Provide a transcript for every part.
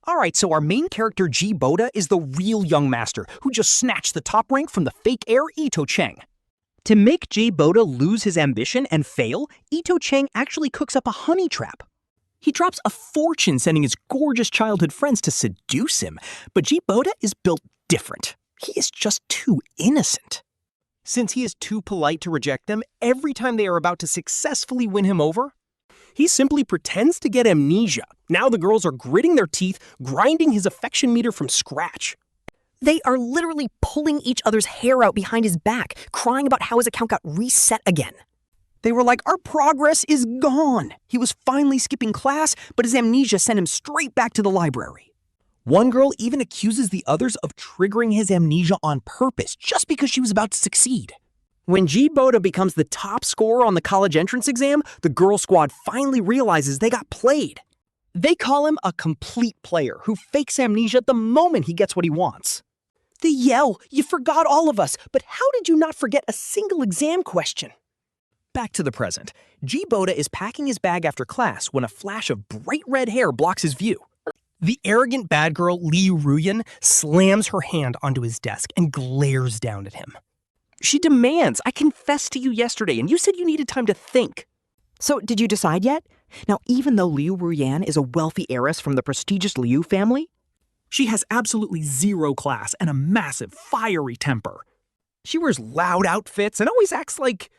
Alright, so our main character Ji Boda is the real young master who just snatched the top rank from the fake heir Ito Cheng. To make Ji Boda lose his ambition and fail, Ito Cheng actually cooks up a honey trap. He drops a fortune sending his gorgeous childhood friends to seduce him, but Ji Boda is built different. He is just too innocent. Since he is too polite to reject them every time they are about to successfully win him over, he simply pretends to get amnesia. Now the girls are gritting their teeth, grinding his affection meter from scratch. They are literally pulling each other's hair out behind his back, crying about how his account got reset again. They were like, our progress is gone. He was finally skipping class, but his amnesia sent him straight back to the library. One girl even accuses the others of triggering his amnesia on purpose just because she was about to succeed. When Ji Boda becomes the top scorer on the college entrance exam, the girl squad finally realizes they got played. They call him a complete player who fakes amnesia the moment he gets what he wants. They yell, "You forgot all of us, but how did you not forget a single exam question?" Back to the present. Ji Boda is packing his bag after class when a flash of bright red hair blocks his view. The arrogant bad girl Ruyan slams her hand onto his desk and glares down at him. She demands, "I confessed to you yesterday, and you said you needed time to think." So, did you decide yet? Now, even though Ruyan is a wealthy heiress from the prestigious Liu family, she has absolutely zero class and a massive, fiery temper. She wears loud outfits and always acts like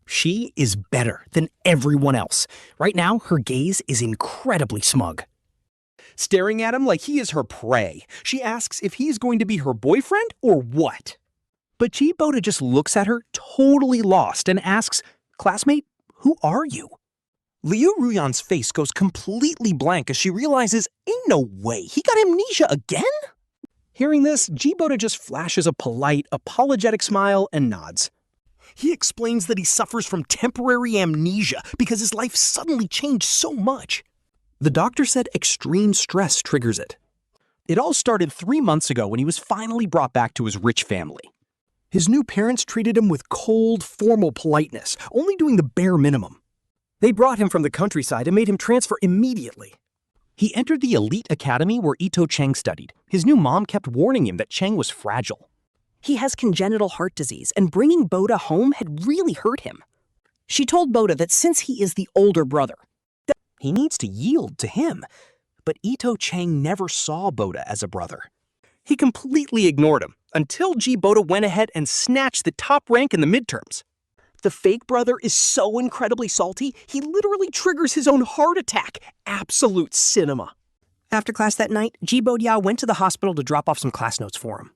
she is better than everyone else. Right now, her gaze is incredibly smug. Staring at him like he is her prey, she asks if he's going to be her boyfriend or what. But Ji Boda just looks at her, totally lost, and asks, "Classmate, who are you?" Ruyan's face goes completely blank as she realizes, ain't no way, he got amnesia again? Hearing this, Ji Boda just flashes a polite, apologetic smile and nods. He explains that he suffers from temporary amnesia because his life suddenly changed so much. The doctor said extreme stress triggers it. It all started 3 months ago when he was finally brought back to his rich family. His new parents treated him with cold, formal politeness, only doing the bare minimum. They brought him from the countryside and made him transfer immediately. He entered the elite academy where Ito Cheng studied. His new mom kept warning him that Cheng was fragile. he has congenital heart disease, and bringing Boda home had really hurt him. She told Boda that since he is the older brother, he needs to yield to him. But Ito Cheng never saw Boda as a brother. He completely ignored him until Ji Boda went ahead and snatched the top rank in the midterms. The fake brother is so incredibly salty, he literally triggers his own heart attack. Absolute cinema. After class that night, Ji Boda went to the hospital to drop off some class notes for him.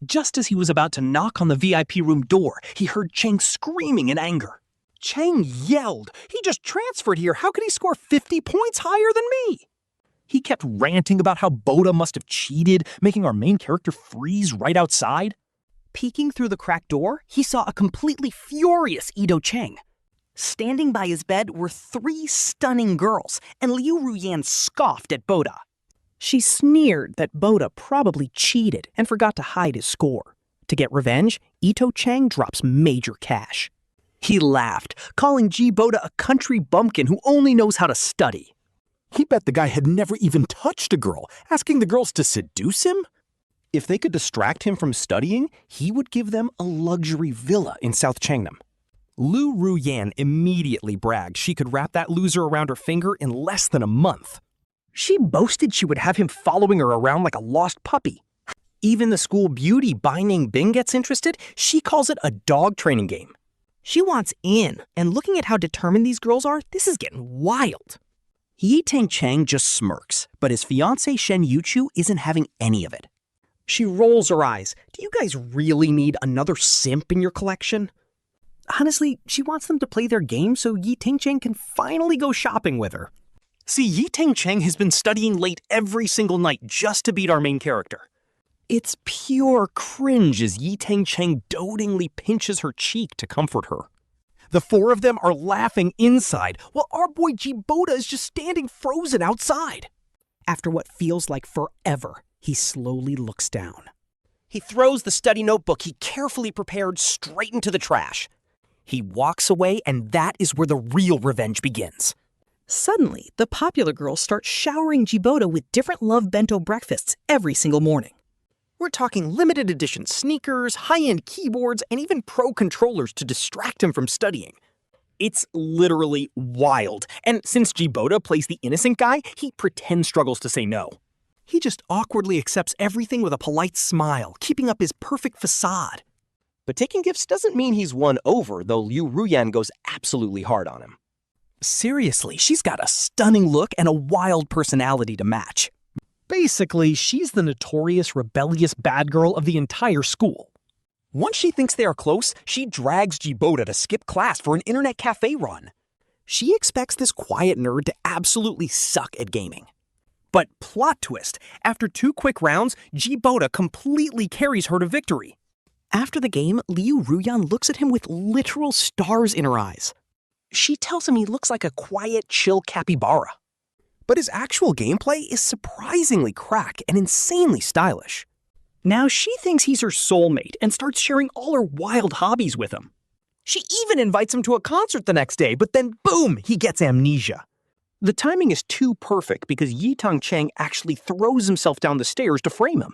Just as he was about to knock on the VIP room door, he heard Cheng screaming in anger. Cheng yelled, "He just transferred here. How could he score 50 points higher than me?" He kept ranting about how Boda must have cheated, making our main character freeze right outside. Peeking through the cracked door, he saw a completely furious Ito Cheng. Standing by his bed were 3 stunning girls, and Ruyan scoffed at Boda. She sneered that Boda probably cheated and forgot to hide his score. To get revenge, Ito Cheng drops major cash. He laughed, calling Ji Boda a country bumpkin who only knows how to study. He bet the guy had never even touched a girl, asking the girls to seduce him? If they could distract him from studying, he would give them a luxury villa in South Chengnan. Ruyan immediately bragged she could wrap that loser around her finger in less than a month. She boasted she would have him following her around like a lost puppy. Even the school beauty Bai Ningbing gets interested. She calls it a dog training game. She wants in, and looking at how determined these girls are, this is getting wild. Ito Cheng just smirks, but his fiancée Shen Yuchu isn't having any of it. She rolls her eyes. Do you guys really need another simp in your collection? Honestly, she wants them to play their game so Ito Cheng can finally go shopping with her. See, Ito Cheng has been studying late every single night just to beat our main character. It's pure cringe as Ito Cheng dotingly pinches her cheek to comfort her. The 4 of them are laughing inside, while our boy Ji Boda is just standing frozen outside. After what feels like forever, he slowly looks down. He throws the study notebook he carefully prepared straight into the trash. He walks away, and that is where the real revenge begins. Suddenly, the popular girls start showering Ji Boda with different love bento breakfasts every single morning. We're talking limited edition sneakers, high-end keyboards, and even pro controllers to distract him from studying. It's literally wild, and since Ji Boda plays the innocent guy, he pretends struggles to say no. He just awkwardly accepts everything with a polite smile, keeping up his perfect facade. But taking gifts doesn't mean he's won over, though Ruyan goes absolutely hard on him. Seriously, she's got a stunning look and a wild personality to match. Basically, she's the notorious rebellious bad girl of the entire school. Once she thinks they are close, she drags Ji Boda to skip class for an internet cafe run. She expects this quiet nerd to absolutely suck at gaming. But plot twist, after 2 quick rounds, Ji Boda completely carries her to victory. After the game, Ruyan looks at him with literal stars in her eyes. She tells him he looks like a quiet, chill capybara. But his actual gameplay is surprisingly crack and insanely stylish. Now she thinks he's her soulmate and starts sharing all her wild hobbies with him. She even invites him to a concert the next day, but then boom, he gets amnesia. The timing is too perfect because Ito Cheng actually throws himself down the stairs to frame him.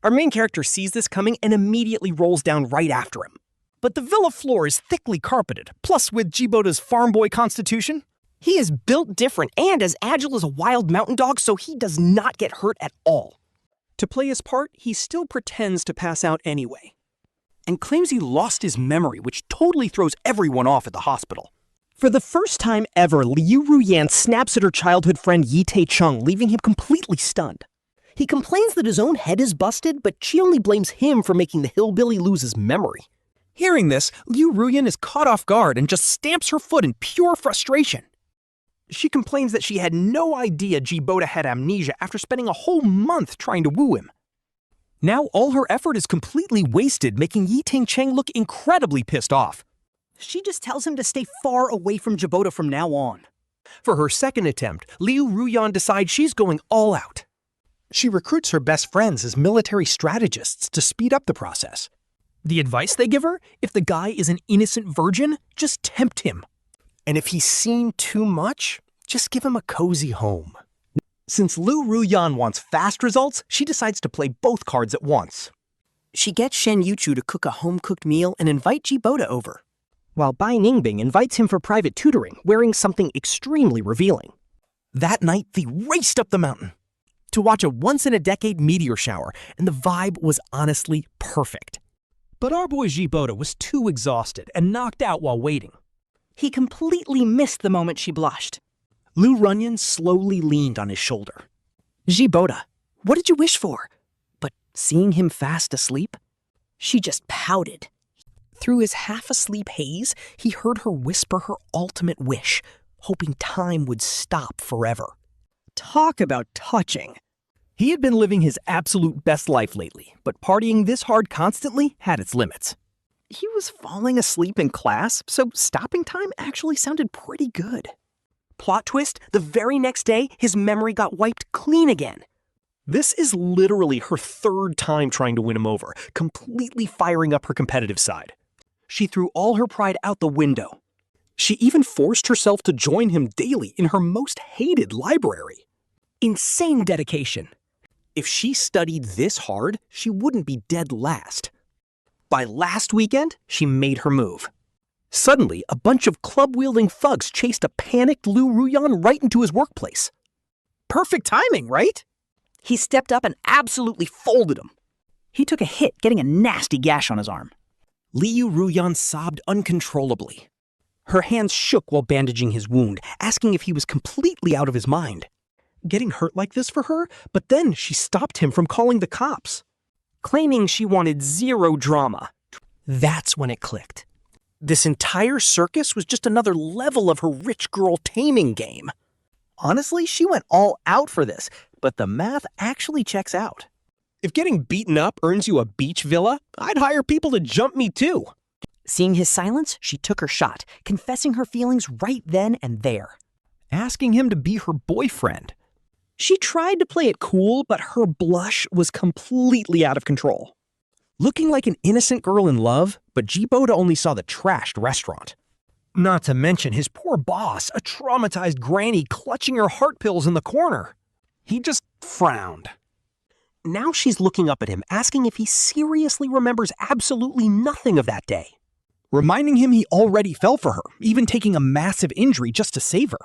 Our main character sees this coming and immediately rolls down right after him. But the villa floor is thickly carpeted, plus with Ji Boda's farm boy constitution, he is built different and as agile as a wild mountain dog, so he does not get hurt at all. To play his part, he still pretends to pass out anyway, and claims he lost his memory, which totally throws everyone off at the hospital. For the first time ever, Ruyan snaps at her childhood friend Ito Cheng, leaving him completely stunned. He complains that his own head is busted, but she only blames him for making the hillbilly lose his memory. Hearing this, Ruyan is caught off guard and just stamps her foot in pure frustration. She complains that she had no idea Ji Boda had amnesia after spending a whole month trying to woo him. Now all her effort is completely wasted, making Ito Cheng look incredibly pissed off. She just tells him to stay far away from Ji Boda from now on. For her second attempt, Ruyan decides she's going all out. She recruits her best friends as military strategists to speed up the process. The advice they give her, if the guy is an innocent virgin, just tempt him. And if he's seen too much, just give him a cozy home. Since Ruyan wants fast results, she decides to play both cards at once. She gets Shen Yuchu to cook a home-cooked meal and invite Ji Boda over, while Bai Ningbing invites him for private tutoring, wearing something extremely revealing. That night, they raced up the mountain to watch a once-in-a-decade meteor shower, and the vibe was honestly perfect. But our boy Ji Boda was too exhausted and knocked out while waiting. He completely missed the moment she blushed. Ruyan slowly leaned on his shoulder. Ji Boda, what did you wish for? But seeing him fast asleep, she just pouted. Through his half-asleep haze, he heard her whisper her ultimate wish, hoping time would stop forever. Talk about touching. He had been living his absolute best life lately, but partying this hard constantly had its limits. He was falling asleep in class, so stopping time actually sounded pretty good. Plot twist, the very next day, his memory got wiped clean again. This is literally her third time trying to win him over, completely firing up her competitive side. She threw all her pride out the window. She even forced herself to join him daily in her most hated library. Insane dedication. If she studied this hard, she wouldn't be dead last. By last weekend, she made her move. Suddenly, a bunch of club-wielding thugs chased a panicked Ruyan right into his workplace. Perfect timing, right? He stepped up and absolutely folded him. He took a hit, getting a nasty gash on his arm. Ruyan sobbed uncontrollably. Her hands shook while bandaging his wound, asking if he was completely out of his mind. Getting hurt like this for her, but then she stopped him from calling the cops, claiming she wanted zero drama. That's when it clicked. This entire circus was just another level of her rich girl taming game. Honestly, she went all out for this, but the math actually checks out. If getting beaten up earns you a beach villa, I'd hire people to jump me too. Seeing his silence, she took her shot, confessing her feelings right then and there, asking him to be her boyfriend. She tried to play it cool, but her blush was completely out of control. Looking like an innocent girl in love, but Ji Boda only saw the trashed restaurant. Not to mention his poor boss, a traumatized granny clutching her heart pills in the corner. He just frowned. Now she's looking up at him, asking if he seriously remembers absolutely nothing of that day. Reminding him he already fell for her, even taking a massive injury just to save her.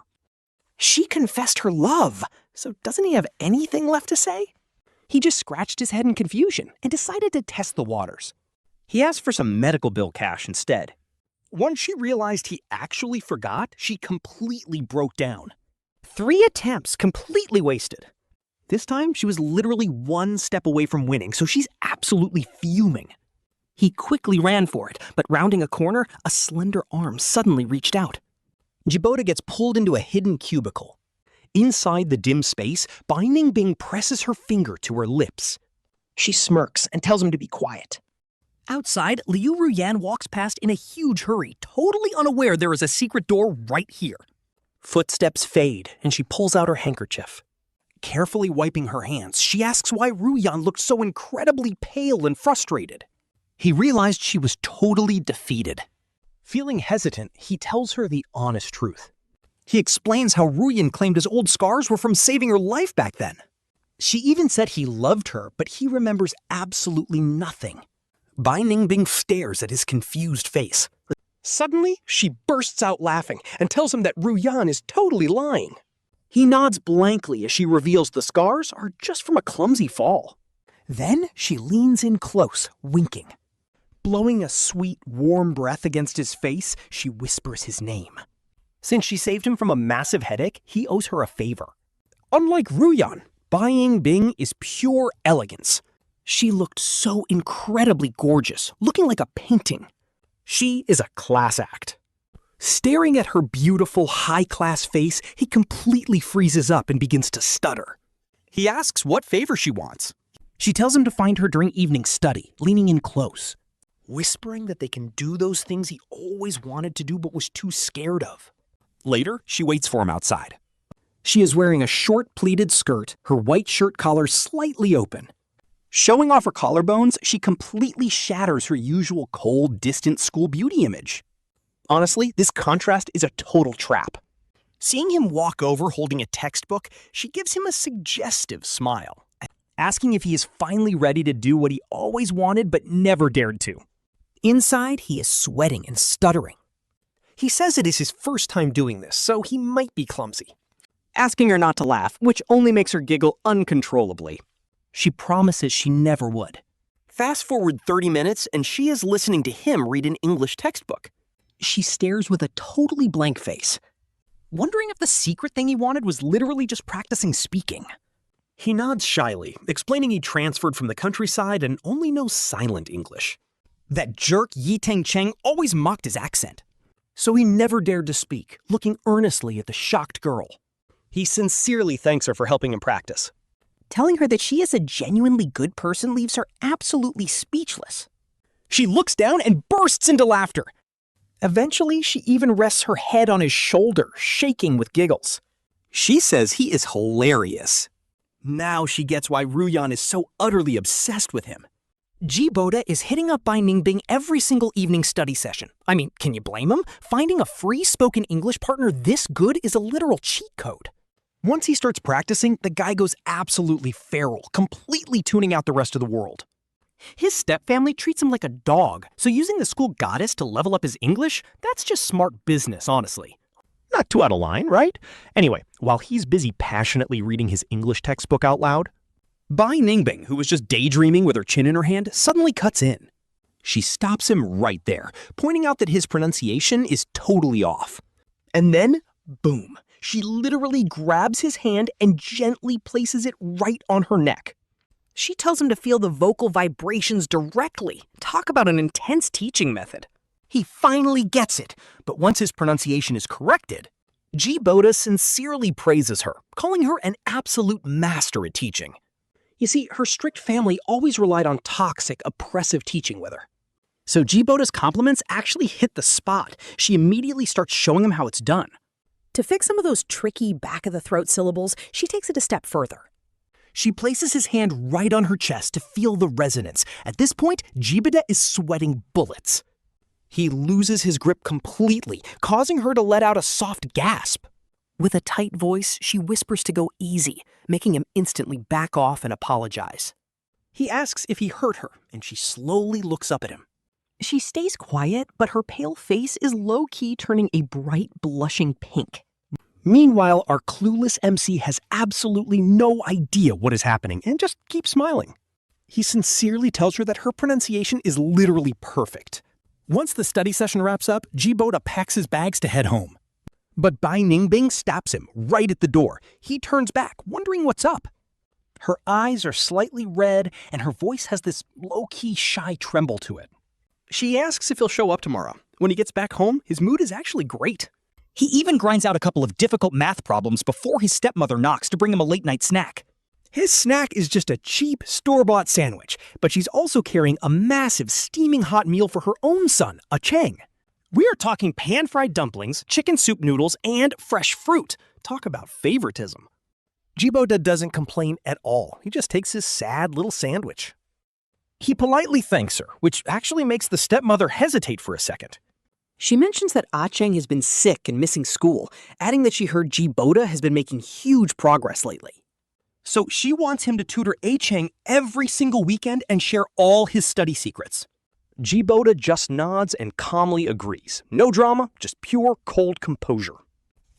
She confessed her love, so doesn't he have anything left to say? He just scratched his head in confusion and decided to test the waters. He asked for some medical bill cash instead. Once she realized he actually forgot, she completely broke down. 3 attempts completely wasted. This time, she was literally 1 step away from winning, so she's absolutely fuming. He quickly ran for it, but rounding a corner, a slender arm suddenly reached out. Ji Boda gets pulled into a hidden cubicle. Inside the dim space, Ningbing presses her finger to her lips. She smirks and tells him to be quiet. Outside, Ruyan walks past in a huge hurry, totally unaware there is a secret door right here. Footsteps fade, and she pulls out her handkerchief. Carefully wiping her hands, she asks why Ruyan looked so incredibly pale and frustrated. He realized she was totally defeated. Feeling hesitant, he tells her the honest truth. He explains how Ruyan claimed his old scars were from saving her life back then. She even said he loved her, but he remembers absolutely nothing. Ningbing stares at his confused face. Suddenly, she bursts out laughing and tells him that Ruyan is totally lying. He nods blankly as she reveals the scars are just from a clumsy fall. Then she leans in close, winking. Blowing a sweet, warm breath against his face, she whispers his name. Since she saved him from a massive headache, he owes her a favor. Unlike Ruyan, Ningbing is pure elegance. She looked so incredibly gorgeous, looking like a painting. She is a class act. Staring at her beautiful, high-class face, he completely freezes up and begins to stutter. He asks what favor she wants. She tells him to find her during evening study, leaning in close, whispering that they can do those things he always wanted to do but was too scared of. Later, she waits for him outside. She is wearing a short pleated skirt, her white shirt collar slightly open. Showing off her collarbones, she completely shatters her usual cold, distant school beauty image. Honestly, this contrast is a total trap. Seeing him walk over holding a textbook, she gives him a suggestive smile, asking if he is finally ready to do what he always wanted but never dared to. Inside, he is sweating and stuttering. He says it is his first time doing this, so he might be clumsy, asking her not to laugh, which only makes her giggle uncontrollably. She promises she never would. Fast forward 30 minutes, and she is listening to him read an English textbook. She stares with a totally blank face, wondering if the secret thing he wanted was literally just practicing speaking. He nods shyly, explaining he transferred from the countryside and only knows silent English. That jerk Ito Cheng always mocked his accent, so he never dared to speak, looking earnestly at the shocked girl. He sincerely thanks her for helping him practice. Telling her that she is a genuinely good person leaves her absolutely speechless. She looks down and bursts into laughter. Eventually, she even rests her head on his shoulder, shaking with giggles. She says he is hilarious. Now she gets why Ruyan is so utterly obsessed with him. Ji Boda is hitting up Ningbing every single evening study session. I mean, can you blame him? Finding a free spoken English partner this good is a literal cheat code. Once he starts practicing, the guy goes absolutely feral, completely tuning out the rest of the world. His stepfamily treats him like a dog, so using the school goddess to level up his English, that's just smart business, honestly. Not too out of line, right? Anyway, while he's busy passionately reading his English textbook out loud, Ningbing, who was just daydreaming with her chin in her hand, suddenly cuts in. She stops him right there, pointing out that his pronunciation is totally off. And then, boom, she literally grabs his hand and gently places it right on her neck. She tells him to feel the vocal vibrations directly. Talk about an intense teaching method. He finally gets it, but once his pronunciation is corrected, Ji Boda sincerely praises her, calling her an absolute master at teaching. You see, her strict family always relied on toxic, oppressive teaching with her. So Ji Boda's compliments actually hit the spot. She immediately starts showing him how it's done. To fix some of those tricky back-of-the-throat syllables, she takes it a step further. She places his hand right on her chest to feel the resonance. At this point, Ji Boda is sweating bullets. He loses his grip completely, causing her to let out a soft gasp. With a tight voice, she whispers to go easy, making him instantly back off and apologize. He asks if he hurt her, and she slowly looks up at him. She stays quiet, but her pale face is low-key turning a bright, blushing pink. Meanwhile, our clueless MC has absolutely no idea what is happening and just keeps smiling. He sincerely tells her that her pronunciation is literally perfect. Once the study session wraps up, Ji Boda packs his bags to head home. But Bai Ningbing stops him right at the door. He turns back, wondering what's up. Her eyes are slightly red, and her voice has this low-key shy tremble to it. She asks if he'll show up tomorrow. When he gets back home, his mood is actually great. He even grinds out a couple of difficult math problems before his stepmother knocks to bring him a late-night snack. His snack is just a cheap, store-bought sandwich, but she's also carrying a massive, steaming hot meal for her own son, Ito Cheng. We are talking pan-fried dumplings, chicken soup noodles, and fresh fruit. Talk about favoritism. Ji Boda doesn't complain at all. He just takes his sad little sandwich. He politely thanks her, which actually makes the stepmother hesitate for a second. She mentions that Ah Cheng has been sick and missing school, adding that she heard Ji Boda has been making huge progress lately. So she wants him to tutor A Cheng every single weekend and share all his study secrets. Ji Boda just nods and calmly agrees. No drama, just pure cold composure.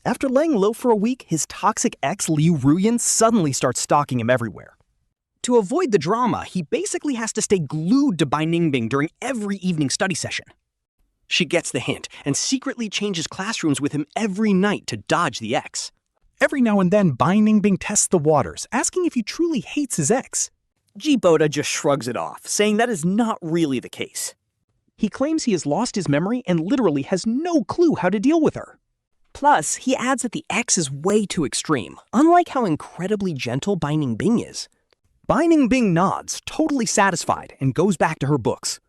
After laying low for a week, his toxic ex Liu Ruyan suddenly starts stalking him everywhere. To avoid the drama, he basically has to stay glued to Bai Ningbing during every evening study session. She gets the hint and secretly changes classrooms with him every night to dodge the ex. Every now and then, Bai Ningbing tests the waters, asking if he truly hates his ex. Ji Boda just shrugs it off, saying that is not really the case. He claims he has lost his memory and literally has no clue how to deal with her. Plus, he adds that the ex is way too extreme, unlike how incredibly gentle Bai Ningbing is. Bai Ningbing nods, totally satisfied, and goes back to her books.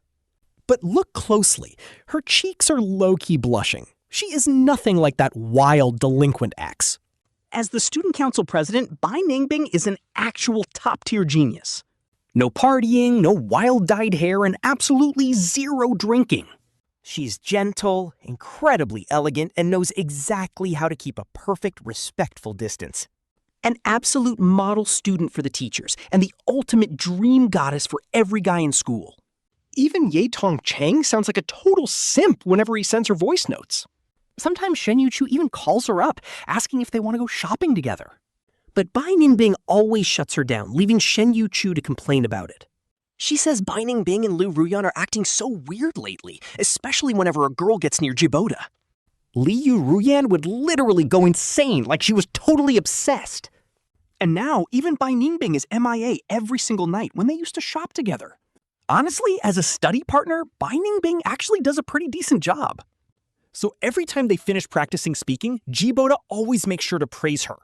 But look closely. Her cheeks are low-key blushing. She is nothing like that wild, delinquent ex. As the student council president, Bai Ningbing is an actual top-tier genius. No partying, no wild-dyed hair, and absolutely zero drinking. She's gentle, incredibly elegant, and knows exactly how to keep a perfect, respectful distance. An absolute model student for the teachers, and the ultimate dream goddess for every guy in school. Even Ito Cheng sounds like a total simp whenever he sends her voice notes. Sometimes Shen Yuchu even calls her up, asking if they want to go shopping together. But Bai Ningbing always shuts her down, leaving Shen Yuchu to complain about it. She says Bai Ningbing and Liu Ruyan are acting so weird lately, especially whenever a girl gets near Ji Boda. Liu Ruyan would literally go insane, like she was totally obsessed. And now, even Bai Ningbing is MIA every single night when they used to shop together. Honestly, as a study partner, Bai Ningbing actually does a pretty decent job. So every time they finish practicing speaking, Ji Boda always makes sure to praise her.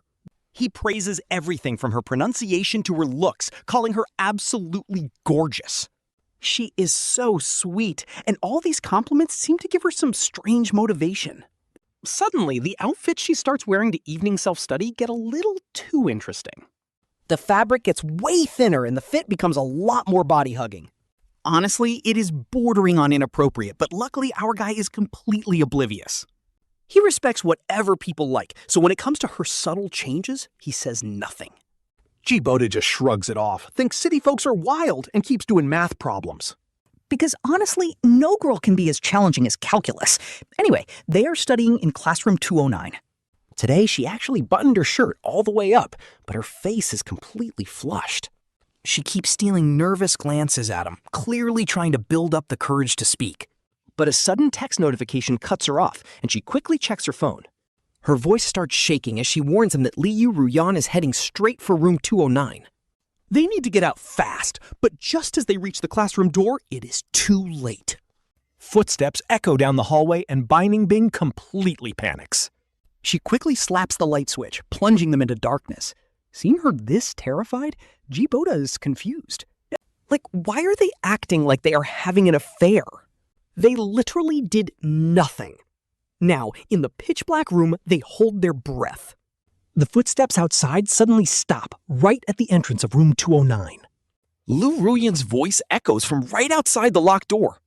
He praises everything from her pronunciation to her looks, calling her absolutely gorgeous. She is so sweet, and all these compliments seem to give her some strange motivation. Suddenly, the outfits she starts wearing to evening self-study get a little too interesting. The fabric gets way thinner and the fit becomes a lot more body-hugging. Honestly, it is bordering on inappropriate, but luckily our guy is completely oblivious. He respects whatever people like, so when it comes to her subtle changes, he says nothing. Ji Boda just shrugs it off, thinks city folks are wild, and keeps doing math problems. Because honestly, no girl can be as challenging as calculus. Anyway, they are studying in classroom 209. Today, she actually buttoned her shirt all the way up, but her face is completely flushed. She keeps stealing nervous glances at him, clearly trying to build up the courage to speak. But a sudden text notification cuts her off, and she quickly checks her phone. Her voice starts shaking as she warns him that Liu Ruyan is heading straight for room 209. They need to get out fast, but just as they reach the classroom door, it is too late. Footsteps echo down the hallway, and Bai Ningbing completely panics. She quickly slaps the light switch, plunging them into darkness. Seeing her this terrified, Ji Boda is confused. Like, why are they acting like they are having an affair? They literally did nothing. Now, in the pitch-black room, they hold their breath. The footsteps outside suddenly stop right at the entrance of room 209. Liu Ruyan's voice echoes from right outside the locked door.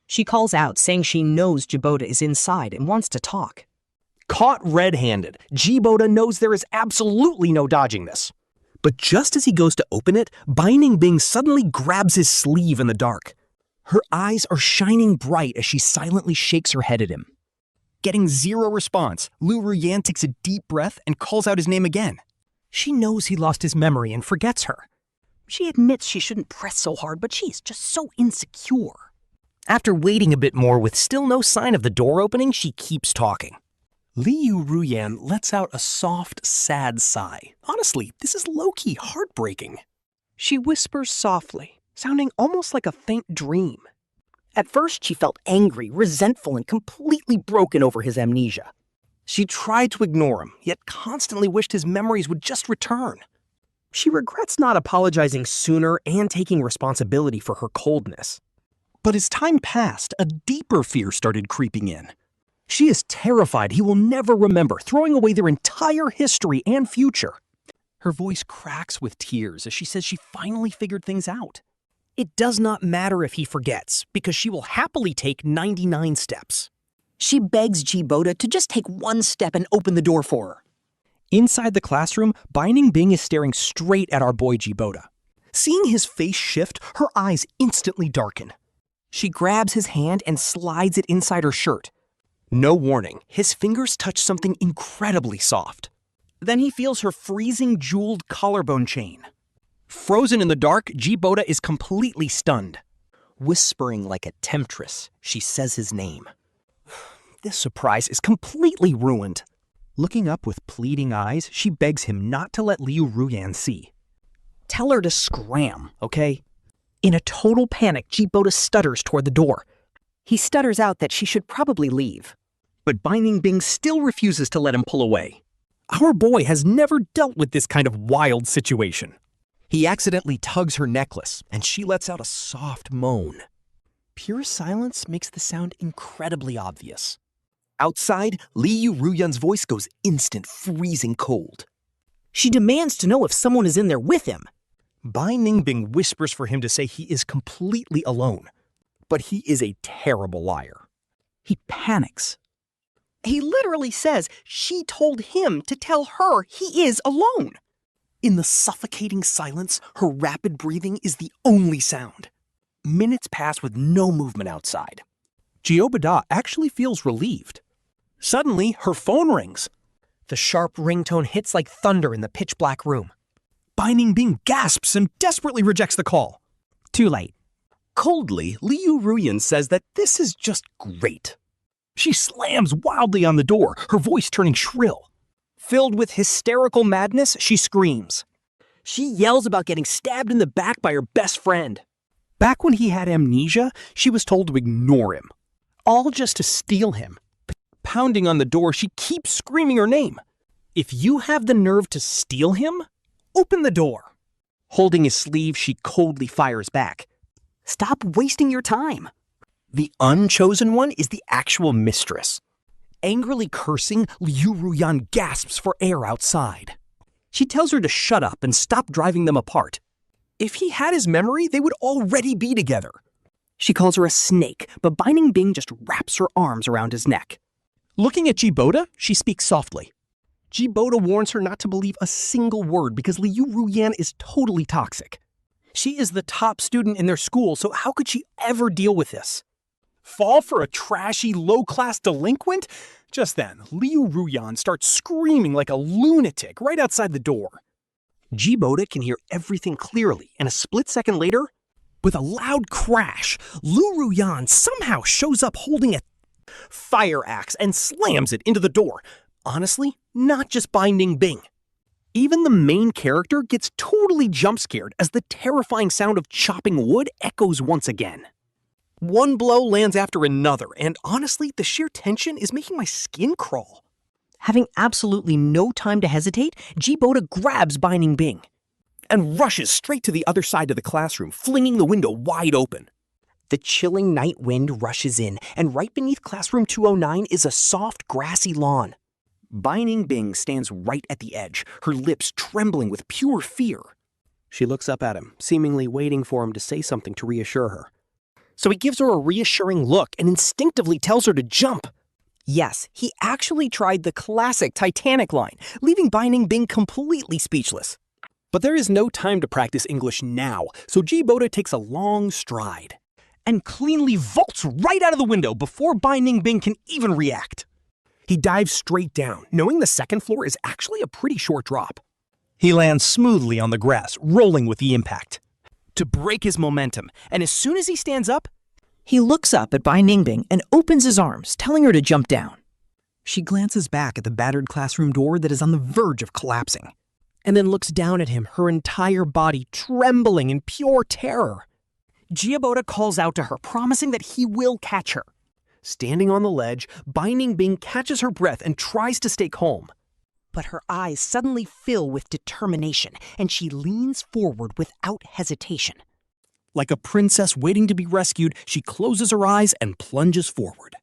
She calls out, saying she knows Ji Boda is inside and wants to talk. Caught red-handed, Ji Boda knows there is absolutely no dodging this. But just as he goes to open it, Ningbing suddenly grabs his sleeve in the dark. Her eyes are shining bright as she silently shakes her head at him. Getting zero response, Ruyan takes a deep breath and calls out his name again. She knows he lost his memory and forgets her. She admits she shouldn't press so hard, but she's just so insecure. After waiting a bit more with still no sign of the door opening, she keeps talking. Ruyan lets out a soft, sad sigh. Honestly, this is low-key heartbreaking. She whispers softly, sounding almost like a faint dream. At first, she felt angry, resentful, and completely broken over his amnesia. She tried to ignore him, yet constantly wished his memories would just return. She regrets not apologizing sooner and taking responsibility for her coldness. But as time passed, a deeper fear started creeping in. She is terrified he will never remember, throwing away their entire history and future. Her voice cracks with tears as she says she finally figured things out. It does not matter if he forgets, because she will happily take 99 steps. She begs Ji Boda to just take one step and open the door for her. Inside the classroom, Ningbing is staring straight at our boy Ji Boda. Seeing his face shift, her eyes instantly darken. She grabs his hand and slides it inside her shirt. No warning, his fingers touch something incredibly soft. Then he feels her freezing jeweled collarbone chain. Frozen in the dark, Ji Boda is completely stunned. Whispering like a temptress, she says his name. This surprise is completely ruined. Looking up with pleading eyes, she begs him not to let Ruyan see. Tell her to scram, Okay? In a total panic, Ji Boda stutters toward the door. He stutters out that she should probably leave. But Ningbing still refuses to let him pull away. Our boy has never dealt with this kind of wild situation. He accidentally tugs her necklace, and she lets out a soft moan. Pure silence makes the sound incredibly obvious. Outside, Ruyan's voice goes instant freezing cold. She demands to know if someone is in there with him. Ningbing whispers for him to say he is completely alone. But he is a terrible liar. He panics. He literally says she told him to tell her he is alone. In the suffocating silence, her rapid breathing is the only sound. Minutes pass with no movement outside. Ji Boda actually feels relieved. Suddenly, her phone rings. The sharp ringtone hits like thunder in the pitch-black room. Ningbing gasps and desperately rejects the call. Too late. Coldly, Ruyan says that this is just great. She slams wildly on the door, her voice turning shrill. Filled with hysterical madness, she screams. She yells about getting stabbed in the back by her best friend. Back when he had amnesia, she was told to ignore him. All just to steal him. But pounding on the door, she keeps screaming her name. If you have the nerve to steal him, open the door. Holding his sleeve, she coldly fires back. Stop wasting your time. The unchosen one is the actual mistress. Angrily cursing, Ruyan gasps for air outside. She tells her to shut up and stop driving them apart. If he had his memory, they would already be together. She calls her a snake, but Ningbing just wraps her arms around his neck. Looking at Ji Boda, she speaks softly. Ji Boda warns her not to believe a single word because Ruyan is totally toxic. She is the top student in their school, so how could she ever deal with this? Fall for a trashy, low-class delinquent? Just then, Ruyan starts screaming like a lunatic right outside the door. Ji Boda can hear everything clearly, and a split second later, with a loud crash, Ruyan somehow shows up holding a fire axe and slams it into the door. Honestly, not just Ningbing. Even the main character gets totally jump-scared as the terrifying sound of chopping wood echoes once again. One blow lands after another, and honestly, the sheer tension is making my skin crawl. Having absolutely no time to hesitate, Ji Boda grabs Ningbing and rushes straight to the other side of the classroom, flinging the window wide open. The chilling night wind rushes in, and right beneath classroom 209 is a soft, grassy lawn. Ningbing stands right at the edge, her lips trembling with pure fear. She looks up at him, seemingly waiting for him to say something to reassure her. So he gives her a reassuring look and instinctively tells her to jump. Yes, he actually tried the classic Titanic line, leaving Bai Ningbing completely speechless. But there is no time to practice English now, so Ji Boda takes a long stride and cleanly vaults right out of the window before Bai Ningbing can even react. He dives straight down, knowing the second floor is actually a pretty short drop. He lands smoothly on the grass, rolling with the impact. To break his momentum, and as soon as he stands up, he looks up at Bai Ningbing and opens his arms, telling her to jump down. She glances back at the battered classroom door that is on the verge of collapsing, and then looks down at him, her entire body trembling in pure terror. Ji Boda calls out to her, promising that he will catch her. Standing on the ledge, Bai Ningbing catches her breath and tries to stay calm. But her eyes suddenly fill with determination, and she leans forward without hesitation. Like a princess waiting to be rescued, she closes her eyes and plunges forward.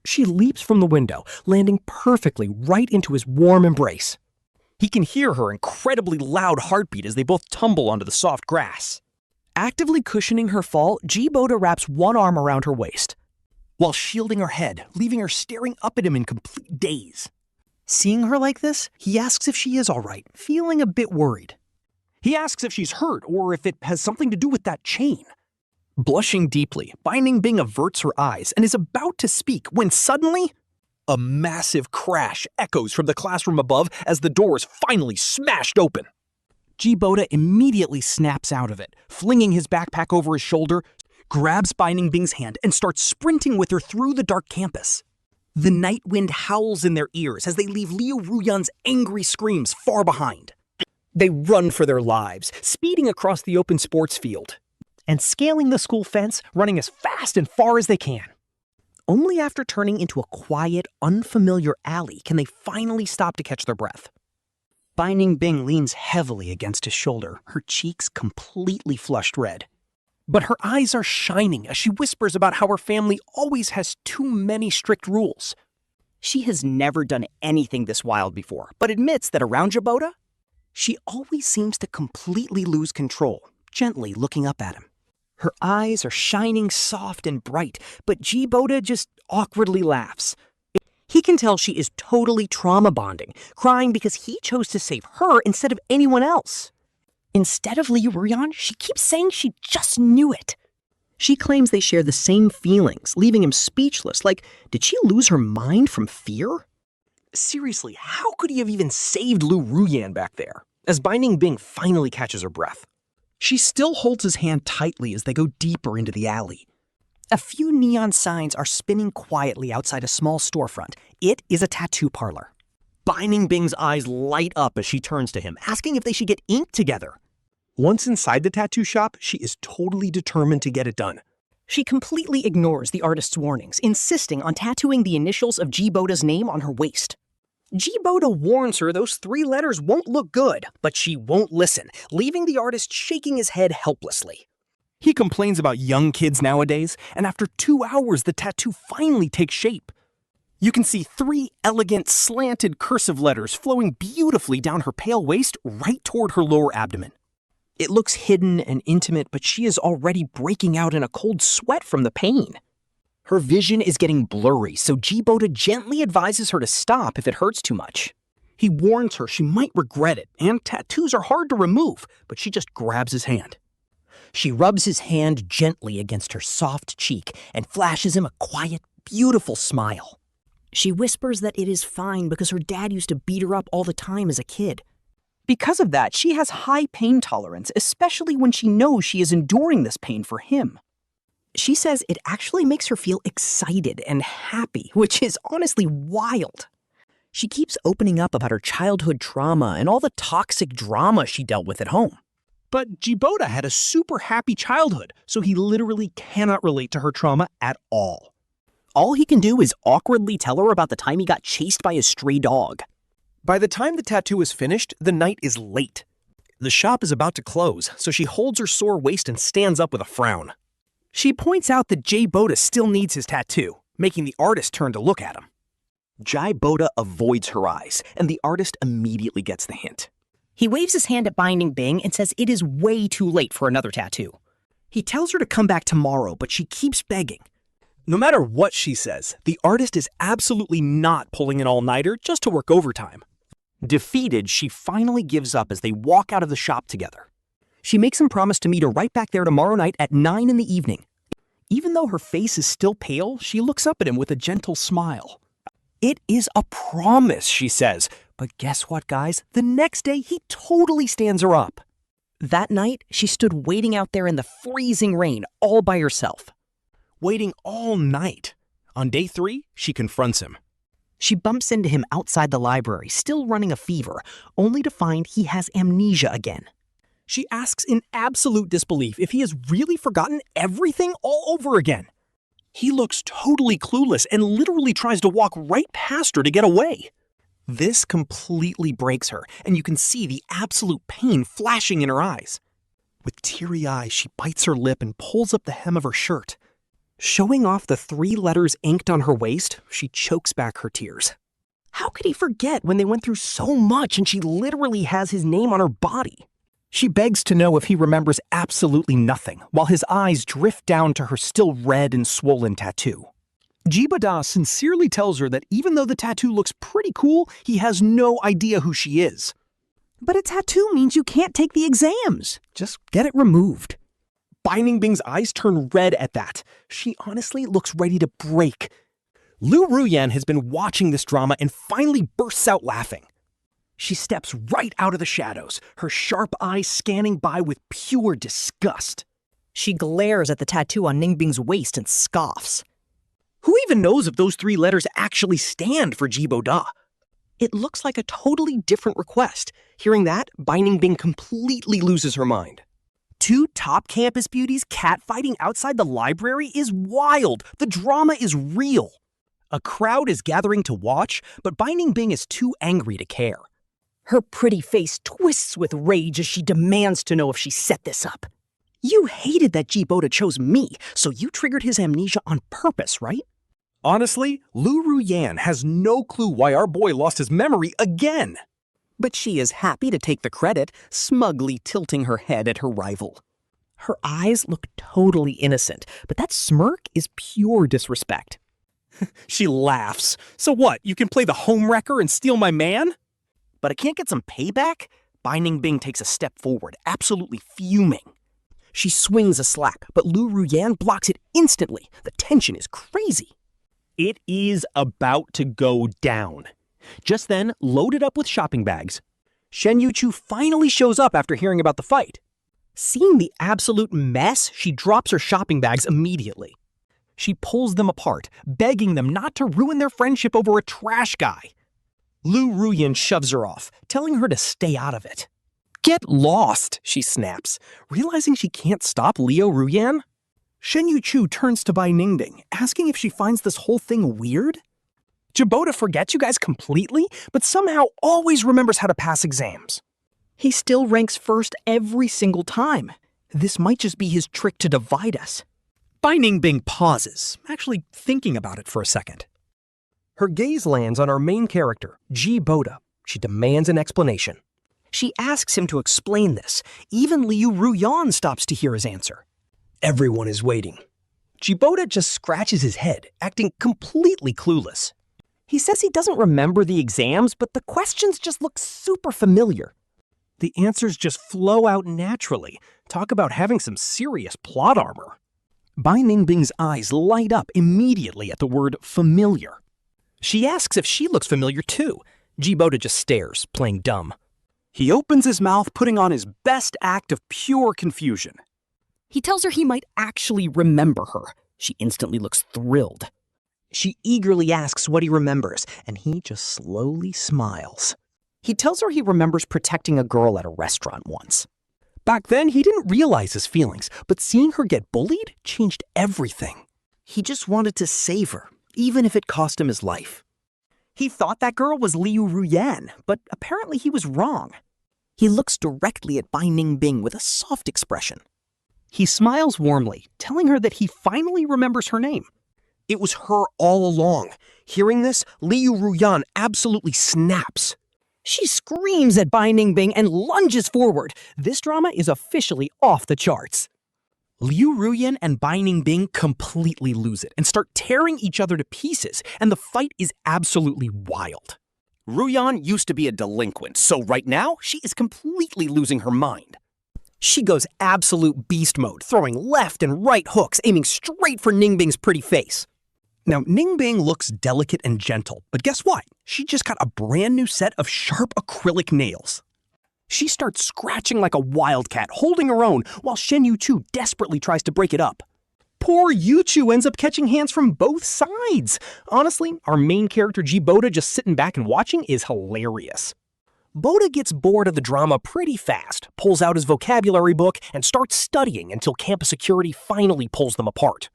She leaps from the window, landing perfectly right into his warm embrace. He can hear her incredibly loud heartbeat as they both tumble onto the soft grass. Actively cushioning her fall, Ji Boda wraps one arm around her waist, while shielding her head, leaving her staring up at him in complete daze. Seeing her like this, he asks if she is all right, feeling a bit worried. He asks if she's hurt or if it has something to do with that chain. Blushing deeply, Bai Ningbing averts her eyes and is about to speak when suddenly, a massive crash echoes from the classroom above as the door is finally smashed open. Ji Boda immediately snaps out of it, flinging his backpack over his shoulder, grabs Bai Ningbing's hand and starts sprinting with her through the dark campus. The night wind howls in their ears as they leave Liu Ruyan's angry screams far behind. They run for their lives, speeding across the open sports field and scaling the school fence, running as fast and far as they can. Only after turning into a quiet, unfamiliar alley can they finally stop to catch their breath. Bai Ningbing leans heavily against his shoulder, her cheeks completely flushed red. But her eyes are shining as she whispers about how her family always has too many strict rules. She has never done anything this wild before, but admits that around Ji Boda, she always seems to completely lose control, gently looking up at him. Her eyes are shining soft and bright, but Ji Boda just awkwardly laughs. He can tell she is totally trauma bonding, crying because he chose to save her instead of anyone else. Instead of Liu Ruyan, she keeps saying she just knew it. She claims they share the same feelings, leaving him speechless, like, did she lose her mind from fear? Seriously, how could he have even saved Liu Ruyan back there? As Bai Ningbing finally catches her breath, she still holds his hand tightly as they go deeper into the alley. A few neon signs are spinning quietly outside a small storefront. It is a tattoo parlor. Bai Ningbing's eyes light up as she turns to him, asking if they should get ink together. Once inside the tattoo shop, she is totally determined to get it done. She completely ignores the artist's warnings, insisting on tattooing the initials of Ji Boda's name on her waist. Ji Boda warns her those 3 letters won't look good, but she won't listen, leaving the artist shaking his head helplessly. He complains about young kids nowadays, and after 2 hours, the tattoo finally takes shape. You can see 3 elegant, slanted cursive letters flowing beautifully down her pale waist right toward her lower abdomen. It looks hidden and intimate, but she is already breaking out in a cold sweat from the pain. Her vision is getting blurry, so Ji Boda gently advises her to stop if it hurts too much. He warns her she might regret it, and tattoos are hard to remove, but she just grabs his hand. She rubs his hand gently against her soft cheek and flashes him a quiet, beautiful smile. She whispers that it is fine because her dad used to beat her up all the time as a kid. Because of that, she has high pain tolerance, especially when she knows she is enduring this pain for him. She says it actually makes her feel excited and happy, which is honestly wild. She keeps opening up about her childhood trauma and all the toxic drama she dealt with at home. But Ji Boda had a super happy childhood, so he literally cannot relate to her trauma at all. All he can do is awkwardly tell her about the time he got chased by a stray dog. By the time the tattoo is finished, the night is late. The shop is about to close, so she holds her sore waist and stands up with a frown. She points out that Ji Boda still needs his tattoo, making the artist turn to look at him. Ji Boda avoids her eyes, and the artist immediately gets the hint. He waves his hand at Bai Ningbing and says it is way too late for another tattoo. He tells her to come back tomorrow, but she keeps begging. No matter what she says, the artist is absolutely not pulling an all-nighter just to work overtime. Defeated, she finally gives up as they walk out of the shop together. She makes him promise to meet her right back there tomorrow night at 9 in the evening. Even though her face is still pale, she looks up at him with a gentle smile. It is a promise, she says. But guess what, guys? The next day, he totally stands her up. That night, she stood waiting out there in the freezing rain all by herself. Waiting all night. On day 3, she confronts him. She bumps into him outside the library, still running a fever, only to find he has amnesia again. She asks in absolute disbelief if he has really forgotten everything all over again. He looks totally clueless and literally tries to walk right past her to get away. This completely breaks her, and you can see the absolute pain flashing in her eyes. With teary eyes, she bites her lip and pulls up the hem of her shirt. Showing off the 3 letters inked on her waist, she chokes back her tears. How could he forget when they went through so much and she literally has his name on her body? She begs to know if he remembers absolutely nothing, while his eyes drift down to her still red and swollen tattoo. Ji Boda sincerely tells her that even though the tattoo looks pretty cool, he has no idea who she is. But a tattoo means you can't take the exams. Just get it removed. Ningbing's eyes turn red at that. She honestly looks ready to break. Ruyan has been watching this drama and finally bursts out laughing. She steps right out of the shadows, her sharp eyes scanning by with pure disgust. She glares at the tattoo on Ningbing's waist and scoffs. Who even knows if those 3 letters actually stand for Ji Boda? It looks like a totally different request. Hearing that, Ningbing completely loses her mind. 2 top campus beauties catfighting outside the library is wild. The drama is real. A crowd is gathering to watch, but Ningbing is too angry to care. Her pretty face twists with rage as she demands to know if she set this up. You hated that Ji Boda chose me, so you triggered his amnesia on purpose, right? Honestly, Ruyan has no clue why our boy lost his memory again. But she is happy to take the credit, smugly tilting her head at her rival. Her eyes look totally innocent, but that smirk is pure disrespect. She laughs. So what, you can play the homewrecker and steal my man? But I can't get some payback? Ningbing takes a step forward, absolutely fuming. She swings a slap, but Ruyan blocks it instantly. The tension is crazy. It is about to go down. Just then, loaded up with shopping bags, Shen Yuchu finally shows up after hearing about the fight. Seeing the absolute mess, she drops her shopping bags immediately. She pulls them apart, begging them not to ruin their friendship over a trash guy. Ruyan shoves her off, telling her to stay out of it. Get lost, she snaps, realizing she can't stop Ruyan. Shen Yuchu turns to Ningbing, asking if she finds this whole thing weird. Ji Boda forgets you guys completely, but somehow always remembers how to pass exams. He still ranks first every single time. This might just be his trick to divide us. Ningbing pauses, actually thinking about it for a second. Her gaze lands on our main character, Ji Boda. She demands an explanation. She asks him to explain this. Even Ruyan stops to hear his answer. Everyone is waiting. Ji Boda just scratches his head, acting completely clueless. He says he doesn't remember the exams, but the questions just look super familiar. The answers just flow out naturally. Talk about having some serious plot armor. Ningbing's eyes light up immediately at the word familiar. She asks if she looks familiar too. Ji Boda just stares, playing dumb. He opens his mouth, putting on his best act of pure confusion. He tells her he might actually remember her. She instantly looks thrilled. She eagerly asks what he remembers, and he just slowly smiles. He tells her he remembers protecting a girl at a restaurant once. Back then, he didn't realize his feelings, but seeing her get bullied changed everything. He just wanted to save her, even if it cost him his life. He thought that girl was Ruyan, but apparently he was wrong. He looks directly at Ningbing with a soft expression. He smiles warmly, telling her that he finally remembers her name. It was her all along. Hearing this, Ruyan absolutely snaps. She screams at Ningbing and lunges forward. This drama is officially off the charts. Liu Ruyan and Bai Ningbing completely lose it and start tearing each other to pieces, and the fight is absolutely wild. Ruyan used to be a delinquent, so right now, she is completely losing her mind. She goes absolute beast mode, throwing left and right hooks, aiming straight for Ningbing's pretty face. Now, Ningbing looks delicate and gentle, but guess what? She just got a brand new set of sharp acrylic nails. She starts scratching like a wildcat, holding her own, while Shen Yuchu desperately tries to break it up. Poor Yuchu ends up catching hands from both sides. Honestly, our main character Ji Boda just sitting back and watching is hilarious. Boda gets bored of the drama pretty fast, pulls out his vocabulary book, and starts studying until campus security finally pulls them apart.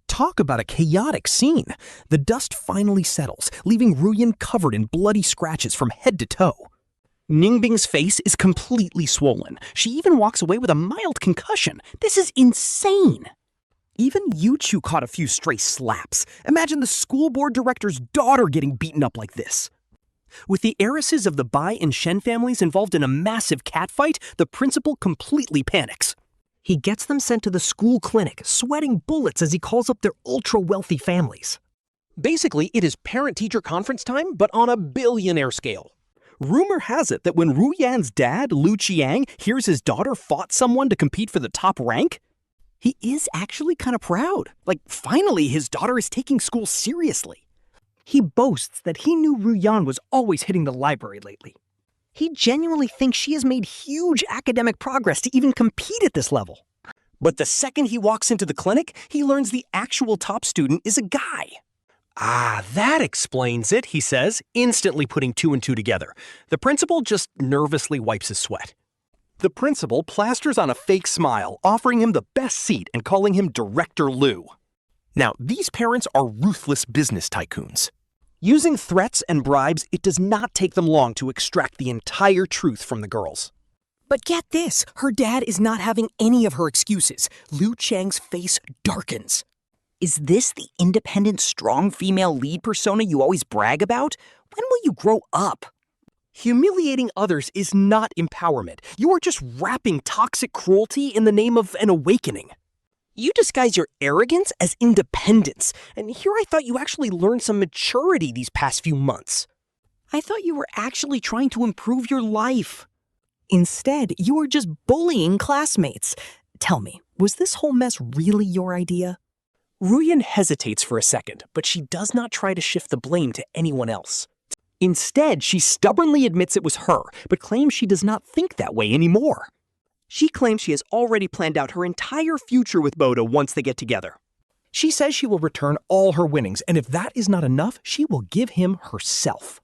Talk about a chaotic scene. The dust finally settles, leaving Ruyan covered in bloody scratches from head to toe. Ningbing's face is completely swollen. She even walks away with a mild concussion. This is insane. Even Yuchu caught a few stray slaps. Imagine the school board director's daughter getting beaten up like this. With the heiresses of the Bai and Shen families involved in a massive catfight, the principal completely panics. He gets them sent to the school clinic, sweating bullets as he calls up their ultra-wealthy families. Basically, it is parent-teacher conference time, but on a billionaire scale. Rumor has it that when Ruyan's dad, Lu Qiang, hears his daughter fought someone to compete for the top rank, he is actually kind of proud. Like, finally, his daughter is taking school seriously. He boasts that he knew Ruyan was always hitting the library lately. He genuinely thinks she has made huge academic progress to even compete at this level. But the second he walks into the clinic, he learns the actual top student is a guy. Ah, that explains it, he says, instantly putting two and two together. The principal just nervously wipes his sweat. The principal plasters on a fake smile, offering him the best seat and calling him Director Liu. Now, these parents are ruthless business tycoons. Using threats and bribes, it does not take them long to extract the entire truth from the girls. But get this, her dad is not having any of her excuses. Liu Cheng's face darkens. Is this the independent, strong female lead persona you always brag about? When will you grow up? Humiliating others is not empowerment. You are just wrapping toxic cruelty in the name of an awakening. You disguise your arrogance as independence, and here I thought you actually learned some maturity these past few months. I thought you were actually trying to improve your life. Instead, you are just bullying classmates. Tell me, was this whole mess really your idea? Ruyan hesitates for a second, but she does not try to shift the blame to anyone else. Instead, she stubbornly admits it was her, but claims she does not think that way anymore. She claims she has already planned out her entire future with Boda once they get together. She says she will return all her winnings, and if that is not enough, she will give him herself.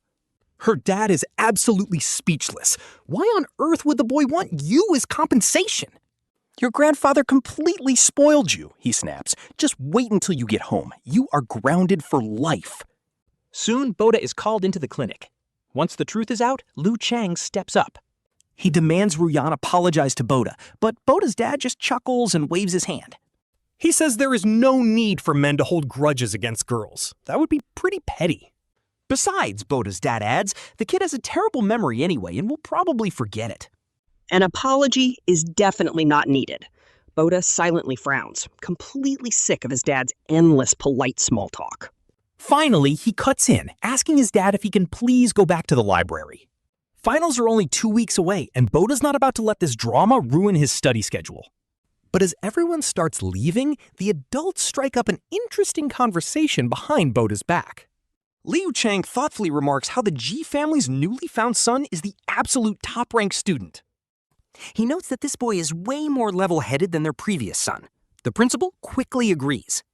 Her dad is absolutely speechless. Why on earth would the boy want you as compensation? Your grandfather completely spoiled you, he snaps. Just wait until you get home. You are grounded for life. Soon, Boda is called into the clinic. Once the truth is out, Liu Cheng steps up. He demands Ruyan apologize to Boda, but Boda's dad just chuckles and waves his hand. He says there is no need for men to hold grudges against girls. That would be pretty petty. Besides, Boda's dad adds, the kid has a terrible memory anyway and will probably forget it. An apology is definitely not needed. Boda silently frowns, completely sick of his dad's endless polite small talk. Finally, he cuts in, asking his dad if he can please go back to the library. Finals are only 2 weeks away, and Boda's not about to let this drama ruin his study schedule. But as everyone starts leaving, the adults strike up an interesting conversation behind Boda's back. Liu Cheng thoughtfully remarks how the Ji family's newly found son is the absolute top-ranked student. He notes that this boy is way more level-headed than their previous son. The principal quickly agrees.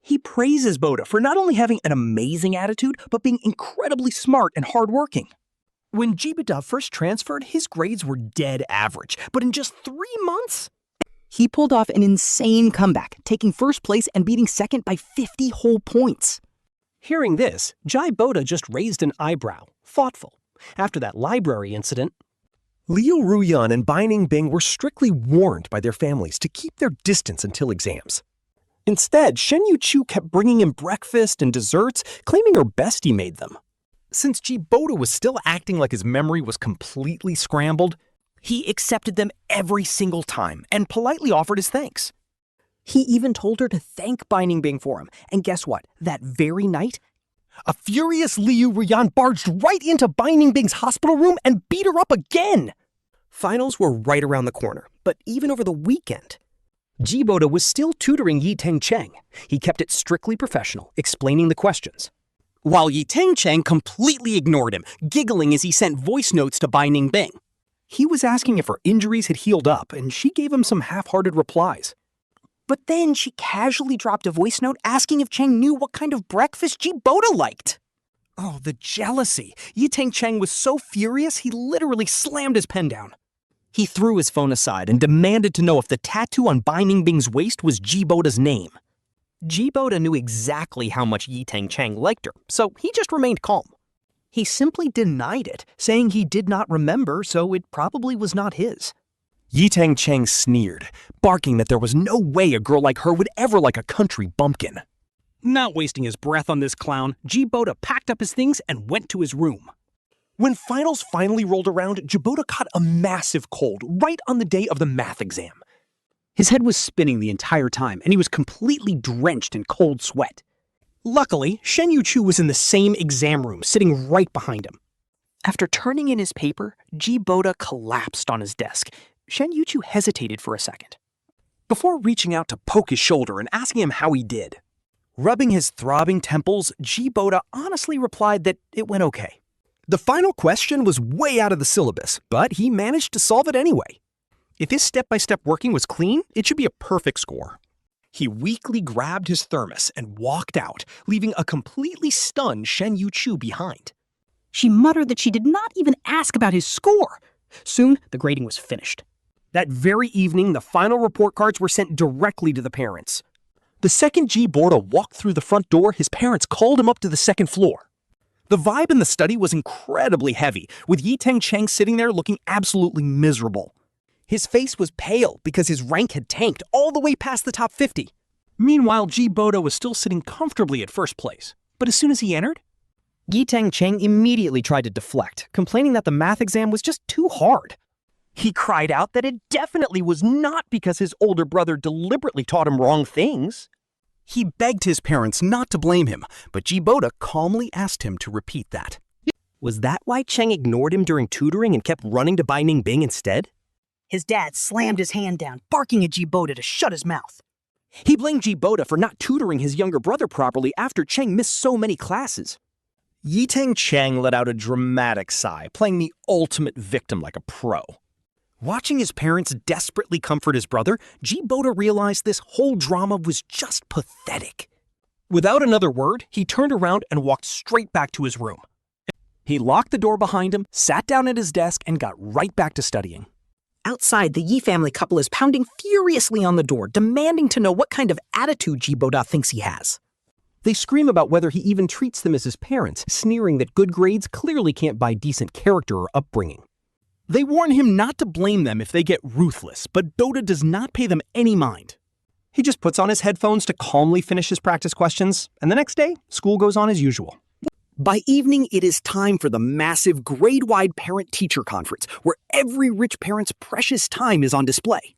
He praises Boda for not only having an amazing attitude, but being incredibly smart and hardworking. When Ji Boda first transferred, his grades were dead average, but in just 3 months, he pulled off an insane comeback, taking first place and beating second by 50 whole points. Hearing this, Ji Boda just raised an eyebrow, thoughtful. After that library incident, Liu Ruyan and Bai Ningbing were strictly warned by their families to keep their distance until exams. Instead, Shen Yuchu kept bringing him breakfast and desserts, claiming her bestie made them. Since Ji Boda was still acting like his memory was completely scrambled, he accepted them every single time and politely offered his thanks. He even told her to thank Bai Ningbing for him, and guess what? That very night, A furious Liu Ruyan barged right into Bai Ningbing's hospital room and beat her up again. Finals were right around the corner, but even over the weekend, Ji Boda was still tutoring Ito Cheng. He kept it strictly professional, explaining the questions, while Ito Cheng completely ignored him, giggling as he sent voice notes to Bai Ningbing. He was asking if her injuries had healed up, and she gave him some half-hearted replies. But then she casually dropped a voice note asking if Cheng knew what kind of breakfast Ji Boda liked. Oh, the jealousy. Ito Cheng was so furious he literally slammed his pen down. He threw his phone aside and demanded to know if the tattoo on Bai Ningbing's waist was Ji Boda's name. Ji Boda knew exactly how much Ito Cheng liked her, so he just remained calm. He simply denied it, saying he did not remember, so it probably was not his. Ito Cheng sneered, barking that there was no way a girl like her would ever like a country bumpkin. Not wasting his breath on this clown, Ji Boda packed up his things and went to his room. When finals finally rolled around, Ji Boda caught a massive cold right on the day of the math exam. His head was spinning the entire time, and he was completely drenched in cold sweat. Luckily, Shen Yuchu was in the same exam room, sitting right behind him. After turning in his paper, Ji Boda collapsed on his desk. Shen Yuchu hesitated for a second, before reaching out to poke his shoulder and asking him how he did. Rubbing his throbbing temples, Ji Boda honestly replied that it went okay. The final question was way out of the syllabus, but he managed to solve it anyway. If his step-by-step working was clean, it should be a perfect score. He weakly grabbed his thermos and walked out, leaving a completely stunned Shen Yuchu behind. She muttered that she did not even ask about his score. Soon, the grading was finished. That very evening, the final report cards were sent directly to the parents. The second Ji Boda walked through the front door, his parents called him up to the second floor. The vibe in the study was incredibly heavy, with Ito Cheng sitting there looking absolutely miserable. His face was pale because his rank had tanked all the way past the top 50. Meanwhile, Ji Boda was still sitting comfortably at first place. But as soon as he entered, Ito Cheng immediately tried to deflect, complaining that the math exam was just too hard. He cried out that it definitely was not because his older brother deliberately taught him wrong things. He begged his parents not to blame him, but Ji Boda calmly asked him to repeat that. Was that why Cheng ignored him during tutoring and kept running to Bai Ningbing instead? his dad slammed his hand down, barking at Ji Boda to shut his mouth. He blamed Ji Boda for not tutoring his younger brother properly after Cheng missed so many classes. Ito Cheng let out a dramatic sigh, playing the ultimate victim like a pro. Watching his parents desperately comfort his brother, Ji Boda realized this whole drama was just pathetic. Without another word, he turned around and walked straight back to his room. He locked the door behind him, sat down at his desk, and got right back to studying. Outside, the Yi family couple is pounding furiously on the door, demanding to know what kind of attitude Ji Boda thinks he has. They scream about whether he even treats them as his parents, sneering that good grades clearly can't buy decent character or upbringing. They warn him not to blame them if they get ruthless, but Boda does not pay them any mind. He just puts on his headphones to calmly finish his practice questions, and the next day, school goes on as usual. By evening, it is time for the massive grade-wide parent-teacher conference, where every rich parent's precious time is on display.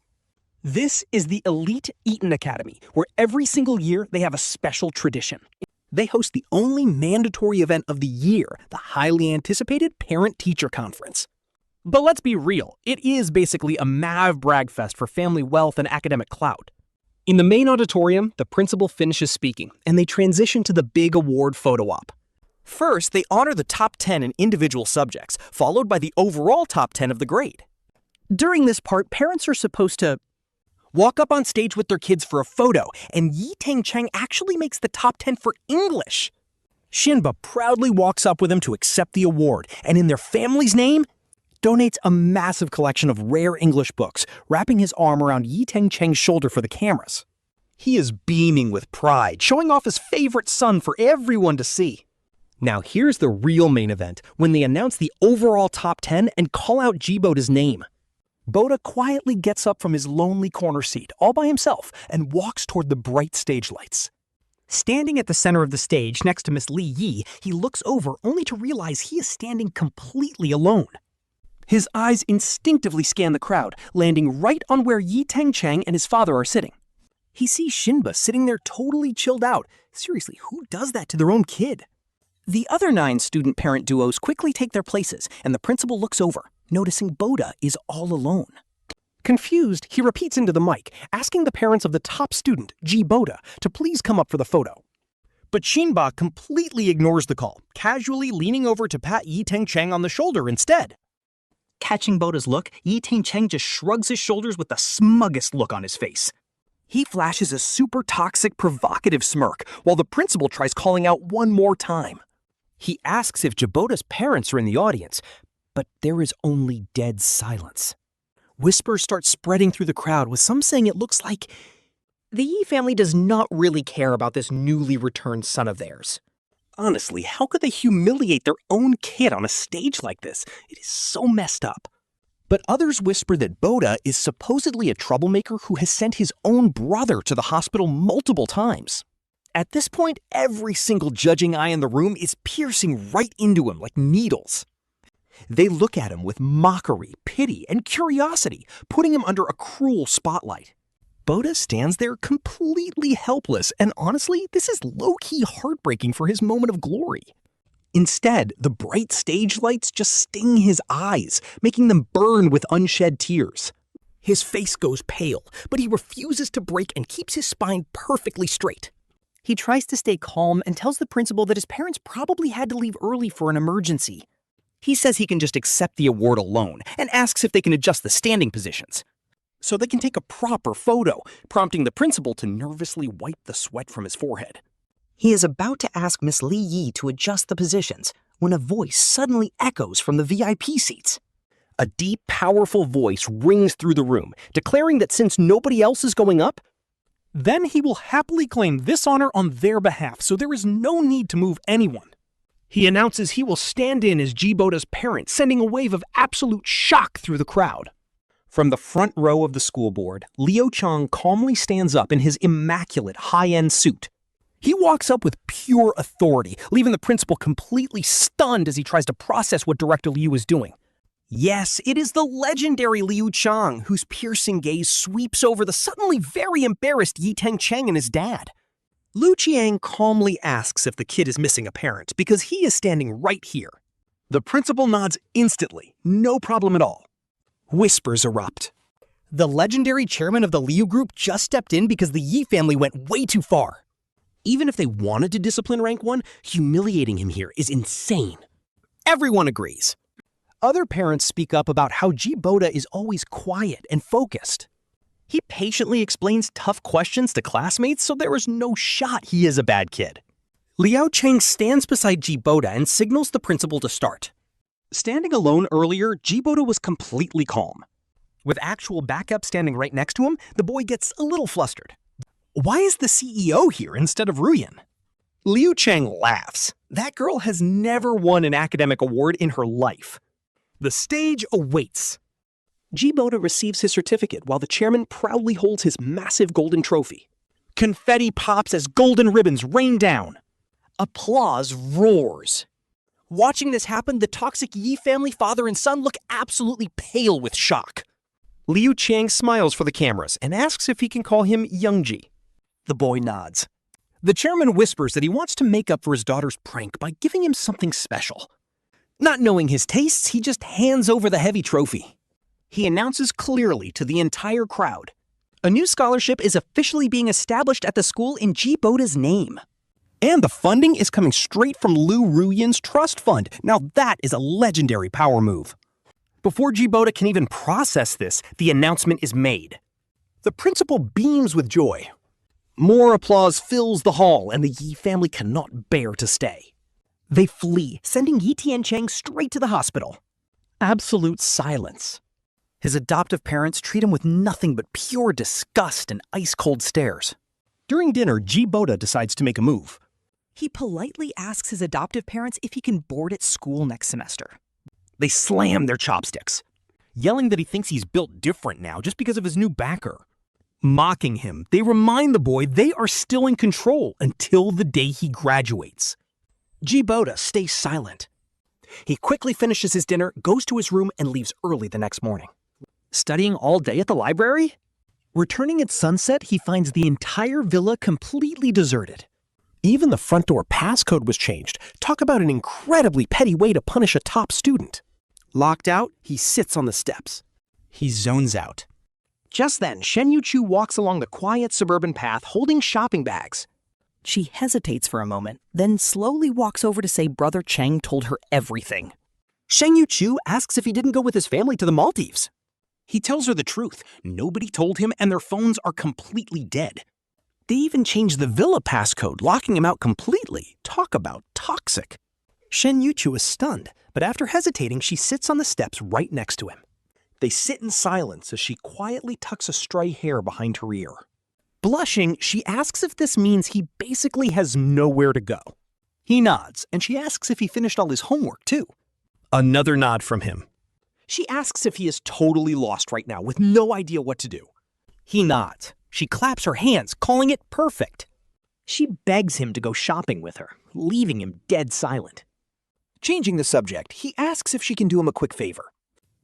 This is the elite Eton Academy, where every single year they have a special tradition. They host the only mandatory event of the year, the highly anticipated parent-teacher conference. But let's be real, it is basically a Mav bragfest for family wealth and academic clout. In the main auditorium, the principal finishes speaking, and they transition to the big award photo op. First, they honor the top 10 in individual subjects, followed by the overall top 10 of the grade. During this part, parents are supposed to walk up on stage with their kids for a photo, and Ito Cheng actually makes the top 10 for English. Shinba proudly walks up with him to accept the award, and in their family's name, donates a massive collection of rare English books, wrapping his arm around Ito Cheng's shoulder for the cameras. He is beaming with pride, showing off his favorite son for everyone to see. Now here's the real main event, when they announce the overall top 10 and call out Ji Boda's name. Boda quietly gets up from his lonely corner seat, all by himself, and walks toward the bright stage lights. Standing at the center of the stage next to Miss Li Yi, he looks over only to realize he is standing completely alone. His eyes instinctively scan the crowd, landing right on where Ito Cheng and his father are sitting. He sees Shinba sitting there totally chilled out. Seriously, who does that to their own kid? The other 9 student-parent duos quickly take their places, and the principal looks over, noticing Boda is all alone. Confused, he repeats into the mic, asking the parents of the top student, Ji Boda, to please come up for the photo. But Shinba completely ignores the call, casually leaning over to pat Ito Cheng on the shoulder instead. Catching Boda's look, Ito Cheng just shrugs his shoulders with the smuggest look on his face. He flashes a super toxic, provocative smirk, while the principal tries calling out one more time. He asks if Ji Boda's parents are in the audience, but there is only dead silence. Whispers start spreading through the crowd, with some saying it looks like the Yi family does not really care about this newly returned son of theirs. Honestly, how could they humiliate their own kid on a stage like this? It is so messed up. But others whisper that Boda is supposedly a troublemaker who has sent his own brother to the hospital multiple times. At this point, every single judging eye in the room is piercing right into him like needles. They look at him with mockery, pity, and curiosity, putting him under a cruel spotlight. Boda stands there completely helpless, and honestly, this is low-key heartbreaking for his moment of glory. Instead, the bright stage lights just sting his eyes, making them burn with unshed tears. His face goes pale, but he refuses to break and keeps his spine perfectly straight. He tries to stay calm and tells the principal that his parents probably had to leave early for an emergency. He says he can just accept the award alone and asks if they can adjust the standing positions so they can take a proper photo, prompting the principal to nervously wipe the sweat from his forehead. He is about to ask Miss Li Yi to adjust the positions when a voice suddenly echoes from the VIP seats. A deep, powerful voice rings through the room, declaring that since nobody else is going up, then he will happily claim this honor on their behalf, so there is no need to move anyone. He announces he will stand in as Ji Boda's parent, sending a wave of absolute shock through the crowd. From the front row of the school board, Liu Chang calmly stands up in his immaculate high-end suit. He walks up with pure authority, leaving the principal completely stunned as he tries to process what Director Liu is doing. Yes, it is the legendary Liu Chang, whose piercing gaze sweeps over the suddenly very embarrassed Ito Cheng and his dad. Lu Qiang calmly asks if the kid is missing a parent because he is standing right here. The principal nods instantly, no problem at all. Whispers erupt. The legendary chairman of the Liu group just stepped in because the Yi family went way too far. Even if they wanted to discipline Rank 1, humiliating him here is insane. Everyone agrees. Other parents speak up about how Ji Boda is always quiet and focused. He patiently explains tough questions to classmates, so there is no shot he is a bad kid. Liu Cheng stands beside Ji Boda and signals the principal to start. Standing alone earlier, Ji Boda was completely calm. With actual backup standing right next to him, the boy gets a little flustered. Why is the CEO here instead of Ruyan? Liu Cheng laughs. That girl has never won an academic award in her life. The stage awaits. Ji Boda receives his certificate while the chairman proudly holds his massive golden trophy. Confetti pops as golden ribbons rain down. Applause roars. Watching this happen, the toxic Yi family father and son look absolutely pale with shock. Liu Chang smiles for the cameras and asks if he can call him Youngji. The boy nods. The chairman whispers that he wants to make up for his daughter's prank by giving him something special. Not knowing his tastes, he just hands over the heavy trophy. He announces clearly to the entire crowd, a new scholarship is officially being established at the school in Ji Boda's name. And the funding is coming straight from Lu Ruyan's trust fund. Now that is a legendary power move. Before Ji Boda can even process this, the announcement is made. The principal beams with joy. More applause fills the hall, and the Yi family cannot bear to stay. They flee, sending Yi Tiancheng straight to the hospital. Absolute silence. His adoptive parents treat him with nothing but pure disgust and ice-cold stares. During dinner, Ji Boda decides to make a move. He politely asks his adoptive parents if he can board at school next semester. They slam their chopsticks, yelling that he thinks he's built different now just because of his new backer. Mocking him, they remind the boy they are still in control until the day he graduates. Ji Boda stays silent. He quickly finishes his dinner, goes to his room, and leaves early the next morning. Studying all day at the library? Returning at sunset, he finds the entire villa completely deserted. Even the front door passcode was changed. Talk about an incredibly petty way to punish a top student. Locked out, he sits on the steps. He zones out. Just then, Shen Yuchu walks along the quiet suburban path holding shopping bags. She hesitates for a moment, then slowly walks over to say Brother Cheng told her everything. Shen Yuchu asks if he didn't go with his family to the Maldives. He tells her the truth. Nobody told him, and their phones are completely dead. They even changed the villa passcode, locking him out completely. Talk about toxic. Shen Yuchu is stunned, but after hesitating, she sits on the steps right next to him. They sit in silence as she quietly tucks a stray hair behind her ear. Blushing, she asks if this means he basically has nowhere to go. He nods, and she asks if he finished all his homework, too. Another nod from him. She asks if he is totally lost right now, with no idea what to do. He nods. She claps her hands, calling it perfect. She begs him to go shopping with her, leaving him dead silent. Changing the subject, he asks if she can do him a quick favor.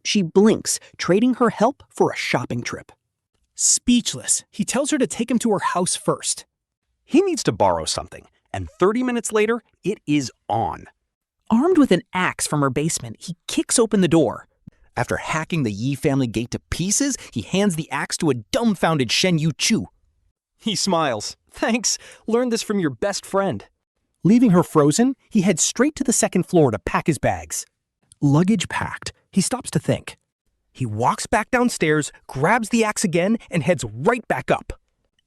She blinks, trading her help for a shopping trip. Speechless, he tells her to take him to her house first. He needs to borrow something, and 30 minutes later, it is on. Armed with an axe from her basement, he kicks open the door. After hacking the Yi family gate to pieces, he hands the axe to a dumbfounded Shen Yuchu. He smiles. Thanks, learned this from your best friend. Leaving her frozen, he heads straight to the second floor to pack his bags. Luggage packed, he stops to think. He walks back downstairs, grabs the axe again, and heads right back up.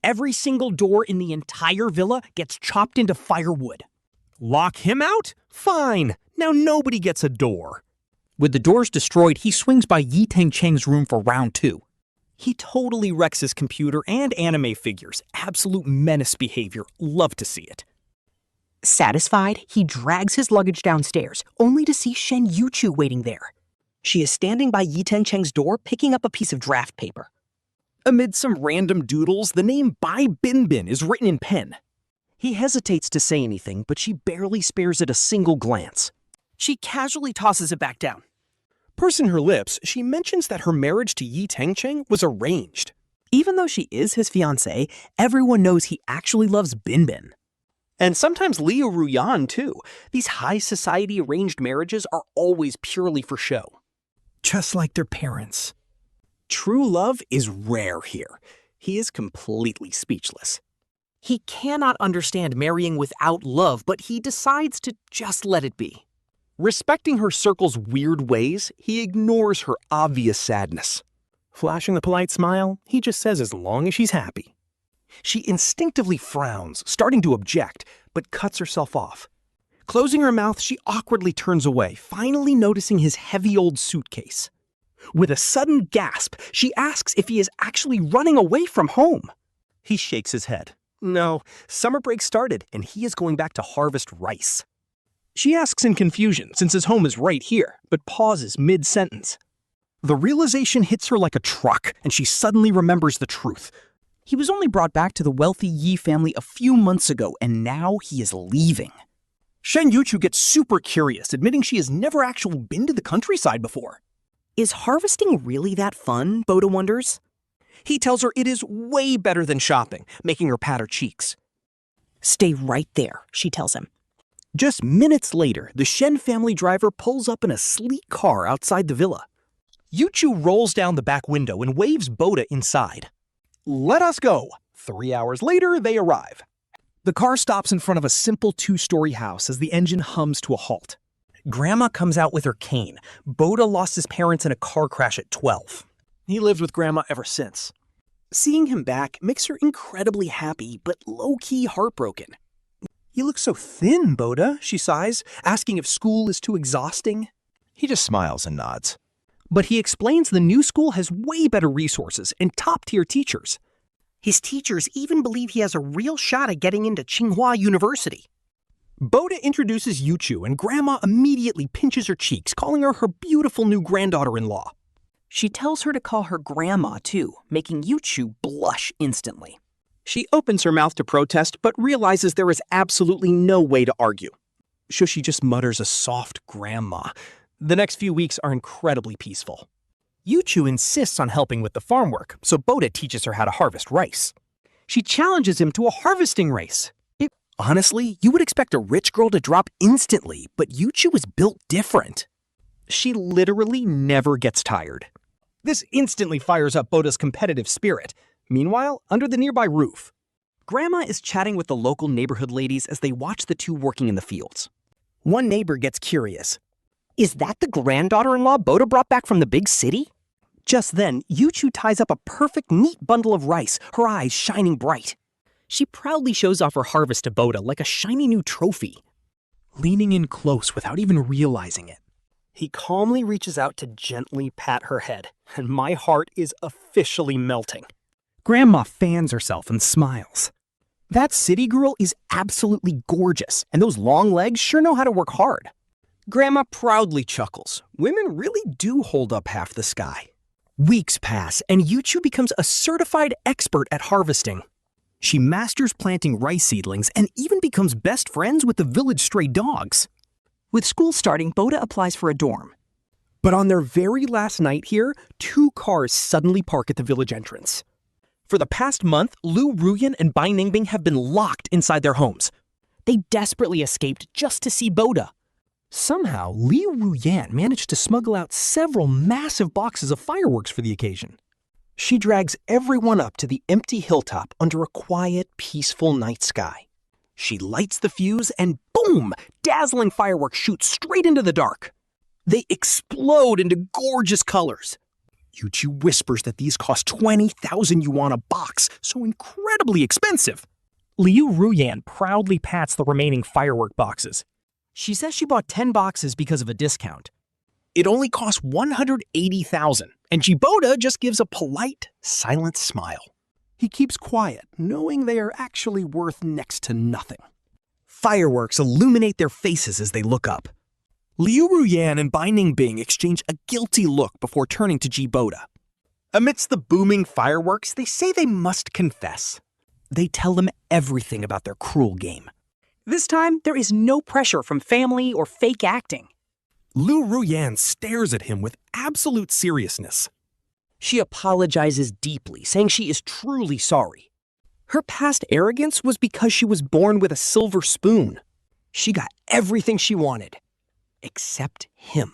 Every single door in the entire villa gets chopped into firewood. Lock him out? Fine. Now nobody gets a door. With the doors destroyed, he swings by Ito Cheng's room for round 2. He totally wrecks his computer and anime figures. Absolute menace behavior. Love to see it. Satisfied, he drags his luggage downstairs, only to see Shen Yuchu waiting there. She is standing by Ito Cheng's door, picking up a piece of draft paper. Amid some random doodles, the name Bai Binbin is written in pen. He hesitates to say anything, but she barely spares it a single glance. She casually tosses it back down. Pursing her lips, she mentions that her marriage to Ito Cheng was arranged. Even though she is his fiancée, everyone knows he actually loves Binbin. And sometimes Liu Ruyan, too. These high society arranged marriages are always purely for show. Just like their parents. True love is rare here. He is completely speechless. He cannot understand marrying without love, but he decides to just let it be. Respecting her circle's weird ways, he ignores her obvious sadness. Flashing the polite smile, he just says as long as she's happy. She instinctively frowns, starting to object, but cuts herself off. Closing her mouth, she awkwardly turns away, finally noticing his heavy old suitcase. With a sudden gasp, she asks if he is actually running away from home. He shakes his head. No, summer break started, and he is going back to harvest rice. She asks in confusion, since his home is right here, but pauses mid-sentence. The realization hits her like a truck, and she suddenly remembers the truth. He was only brought back to the wealthy Yi family a few months ago, and now he is leaving. Shen Yuchu gets super curious, admitting she has never actually been to the countryside before. Is harvesting really that fun, Boda wonders? He tells her it is way better than shopping, making her pat her cheeks. Stay right there, she tells him. Just minutes later, the Shen family driver pulls up in a sleek car outside the villa. Yuchu rolls down the back window and waves Boda inside. Let us go. 3 hours later, they arrive. The car stops in front of a simple 2-story house as the engine hums to a halt. Grandma comes out with her cane. Boda lost his parents in a car crash at 12. He lived with Grandma ever since. Seeing him back makes her incredibly happy, but low-key heartbroken. You look so thin, Boda, she sighs, asking if school is too exhausting. He just smiles and nods. But he explains the new school has way better resources and top-tier teachers. His teachers even believe he has a real shot at getting into Tsinghua University. Boda introduces Yuchu, and Grandma immediately pinches her cheeks, calling her her beautiful new granddaughter-in-law. She tells her to call her Grandma, too, making Yuchu blush instantly. She opens her mouth to protest, but realizes there is absolutely no way to argue. So she just mutters a soft grandma. The next few weeks are incredibly peaceful. Yuchu insists on helping with the farm work, so Boda teaches her how to harvest rice. She challenges him to a harvesting race. Honestly, you would expect a rich girl to drop instantly, but Yuchu is built different. She literally never gets tired. This instantly fires up Boda's competitive spirit. Meanwhile, under the nearby roof, Grandma is chatting with the local neighborhood ladies as they watch the two working in the fields. One neighbor gets curious. Is that the granddaughter-in-law Boda brought back from the big city? Just then, Yuchu ties up a perfect, neat bundle of rice, her eyes shining bright. She proudly shows off her harvest to Boda like a shiny new trophy. Leaning in close without even realizing it, he calmly reaches out to gently pat her head, and my heart is officially melting. Grandma fans herself and smiles. That city girl is absolutely gorgeous, and those long legs sure know how to work hard. Grandma proudly chuckles. Women really do hold up half the sky. Weeks pass, and Yuchu becomes a certified expert at harvesting. She masters planting rice seedlings and even becomes best friends with the village stray dogs. With school starting, Boda applies for a dorm. But on their very last night here, 2 cars suddenly park at the village entrance. For the past month, Ruyan and Ningbing have been locked inside their homes. They desperately escaped just to see Boda. Somehow, Ruyan managed to smuggle out several massive boxes of fireworks for the occasion. She drags everyone up to the empty hilltop under a quiet, peaceful night sky. She lights the fuse and boom! Dazzling fireworks shoot straight into the dark. They explode into gorgeous colors. Yuchi whispers that these cost 20,000 yuan a box, so incredibly expensive. Ruyan proudly pats the remaining firework boxes. She says she bought 10 boxes because of a discount. It only costs 180,000, and Ji Boda just gives a polite, silent smile. He keeps quiet, knowing they are actually worth next to nothing. Fireworks illuminate their faces as they look up. Ruyan and Ningbing exchange a guilty look before turning to Ji Boda. Amidst the booming fireworks, they say they must confess. They tell him everything about their cruel game. This time, there is no pressure from family or fake acting. Ruyan stares at him with absolute seriousness. She apologizes deeply, saying she is truly sorry. Her past arrogance was because she was born with a silver spoon. She got everything she wanted, except him.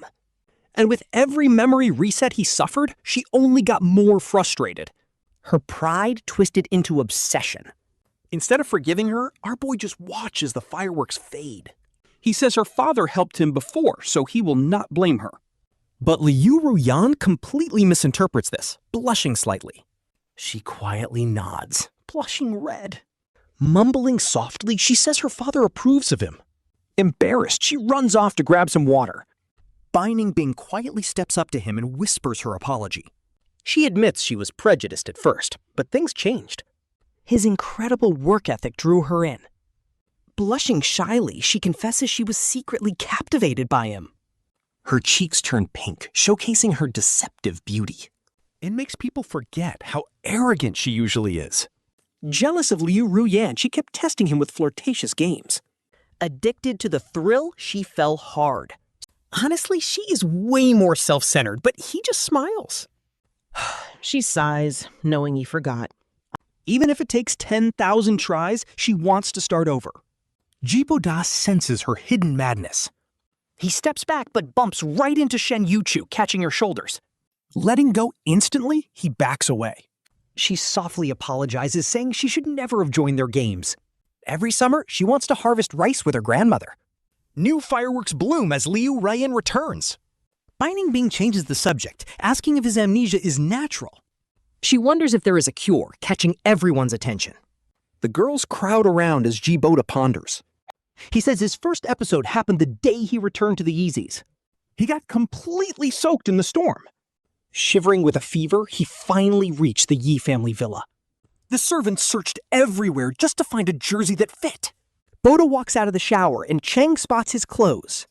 And with every memory reset he suffered, she only got more frustrated. Her pride twisted into obsession. Instead of forgiving her, our boy just watches the fireworks fade. He says her father helped him before, so he will not blame her. But Ruyan completely misinterprets this, blushing slightly. She quietly nods, blushing red. Mumbling softly, she says her father approves of him. Embarrassed, she runs off to grab some water. Ningbing quietly steps up to him and whispers her apology. She admits she was prejudiced at first, but things changed. His incredible work ethic drew her in. Blushing shyly, she confesses she was secretly captivated by him. Her cheeks turn pink, showcasing her deceptive beauty. It makes people forget how arrogant she usually is. Jealous of Ruyan, she kept testing him with flirtatious games. Addicted to the thrill, she fell hard. Honestly, she is way more self-centered, but he just smiles. She sighs, knowing he forgot. Even if it takes 10,000 tries, she wants to start over. Ji Boda senses her hidden madness. He steps back but bumps right into Shen Yuchu, catching her shoulders. Letting go instantly, he backs away. She softly apologizes, saying she should never have joined their games. Every summer, she wants to harvest rice with her grandmother. New fireworks bloom as Ruyan returns. Ningbing changes the subject, asking if his amnesia is natural. She wonders if there is a cure, catching everyone's attention. The girls crowd around as Ji Boda ponders. He says his first episode happened the day he returned to the Yeezys. He got completely soaked in the storm. Shivering with a fever, he finally reached the Yi family villa. The servants searched everywhere just to find a jersey that fit. Boda walks out of the shower and Cheng spots his clothes.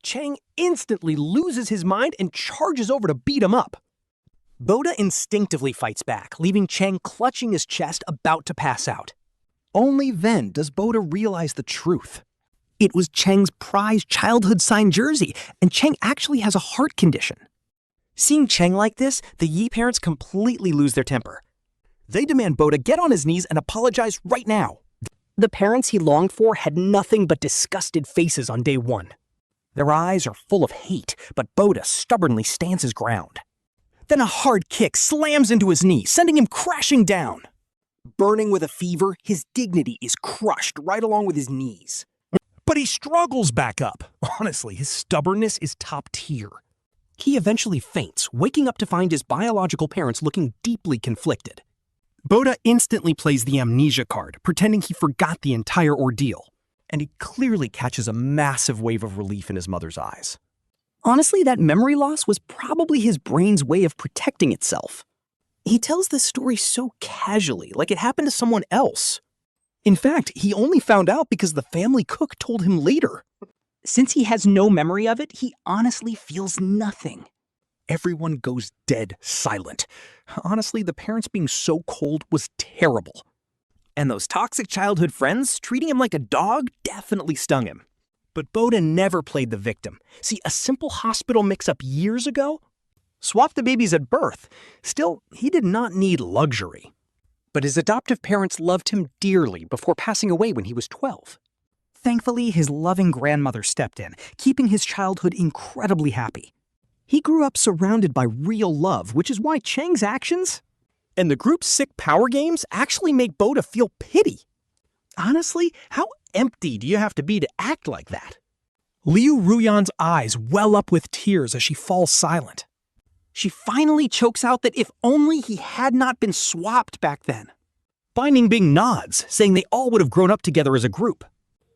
Cheng instantly loses his mind and charges over to beat him up. Boda instinctively fights back, leaving Cheng clutching his chest, about to pass out. Only then does Boda realize the truth. It was Cheng's prized childhood signed jersey, and Cheng actually has a heart condition. Seeing Cheng like this, the Yi parents completely lose their temper. They demand Boda get on his knees and apologize right now. The parents he longed for had nothing but disgusted faces on day one. Their eyes are full of hate, but Boda stubbornly stands his ground. Then a hard kick slams into his knee, sending him crashing down. Burning with a fever, his dignity is crushed right along with his knees. But he struggles back up. Honestly, his stubbornness is top tier. He eventually faints, waking up to find his biological parents looking deeply conflicted. Boda instantly plays the amnesia card, pretending he forgot the entire ordeal, and he clearly catches a massive wave of relief in his mother's eyes. Honestly, that memory loss was probably his brain's way of protecting itself. He tells this story so casually, like it happened to someone else. In fact, he only found out because the family cook told him later. Since he has no memory of it, he honestly feels nothing. Everyone goes dead silent. Honestly, the parents being so cold was terrible. And those toxic childhood friends treating him like a dog definitely stung him. But Boda never played the victim. See, a simple hospital mix-up years ago swapped the babies at birth. Still, he did not need luxury. But his adoptive parents loved him dearly before passing away when he was 12. Thankfully, his loving grandmother stepped in, keeping his childhood incredibly happy. He grew up surrounded by real love, which is why Cheng's actions and the group's sick power games actually make Boda feel pity. Honestly, how empty do you have to be to act like that? Liu Ruyan's eyes well up with tears as she falls silent. She finally chokes out that if only he had not been swapped back then. Ningbing nods, saying they all would have grown up together as a group.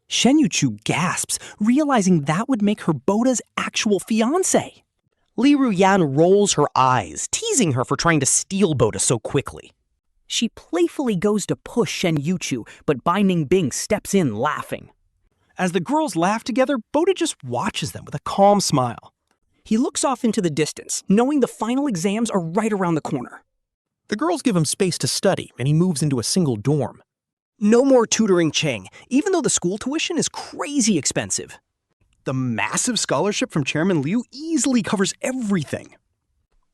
Shen Yuchu gasps, realizing that would make her Boda's actual fiancé. Li Ruyan rolls her eyes, teasing her for trying to steal Boda so quickly. She playfully goes to push Shen Yuchu, but Bai Ningbing steps in laughing. As the girls laugh together, Boda just watches them with a calm smile. He looks off into the distance, knowing the final exams are right around the corner. The girls give him space to study, and he moves into a single dorm. No more tutoring Cheng, even though the school tuition is crazy expensive. The massive scholarship from Chairman Liu easily covers everything.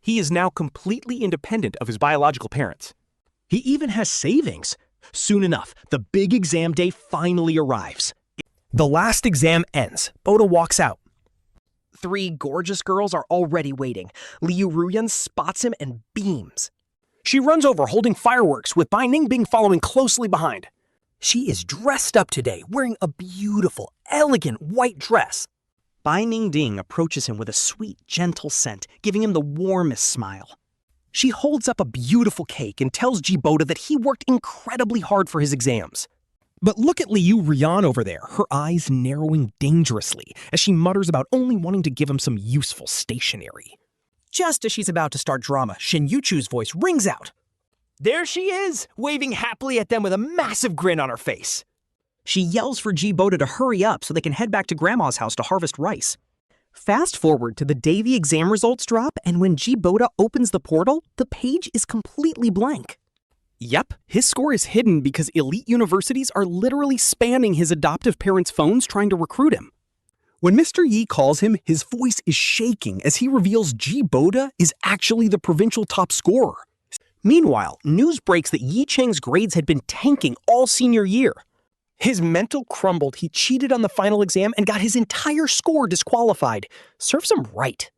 He is now completely independent of his biological parents. He even has savings. Soon enough, the big exam day finally arrives. The last exam ends. Boda walks out. 3 gorgeous girls are already waiting. Liu Ruyan spots him and beams. She runs over holding fireworks, with Bai Ningbing following closely behind. She is dressed up today, wearing a beautiful, elegant white dress. Bai Ningbing approaches him with a sweet, gentle scent, giving him the warmest smile. She holds up a beautiful cake and tells Ji Boda that he worked incredibly hard for his exams. But look at Liu Ruyan over there, her eyes narrowing dangerously as she mutters about only wanting to give him some useful stationery. Just as she's about to start drama, Shen Yuchu's voice rings out. There she is, waving happily at them with a massive grin on her face. She yells for Ji Boda to hurry up so they can head back to Grandma's house to harvest rice. Fast forward to the day the exam results drop, and when Ji Boda opens the portal, the page is completely blank. Yep, his score is hidden because elite universities are literally spamming his adoptive parents' phones trying to recruit him. When Mr. Yi calls him, his voice is shaking as he reveals Ji Boda is actually the provincial top scorer. Meanwhile, news breaks that Yi Cheng's grades had been tanking all senior year. His mental crumbled, he cheated on the final exam and got his entire score disqualified. Serves him right.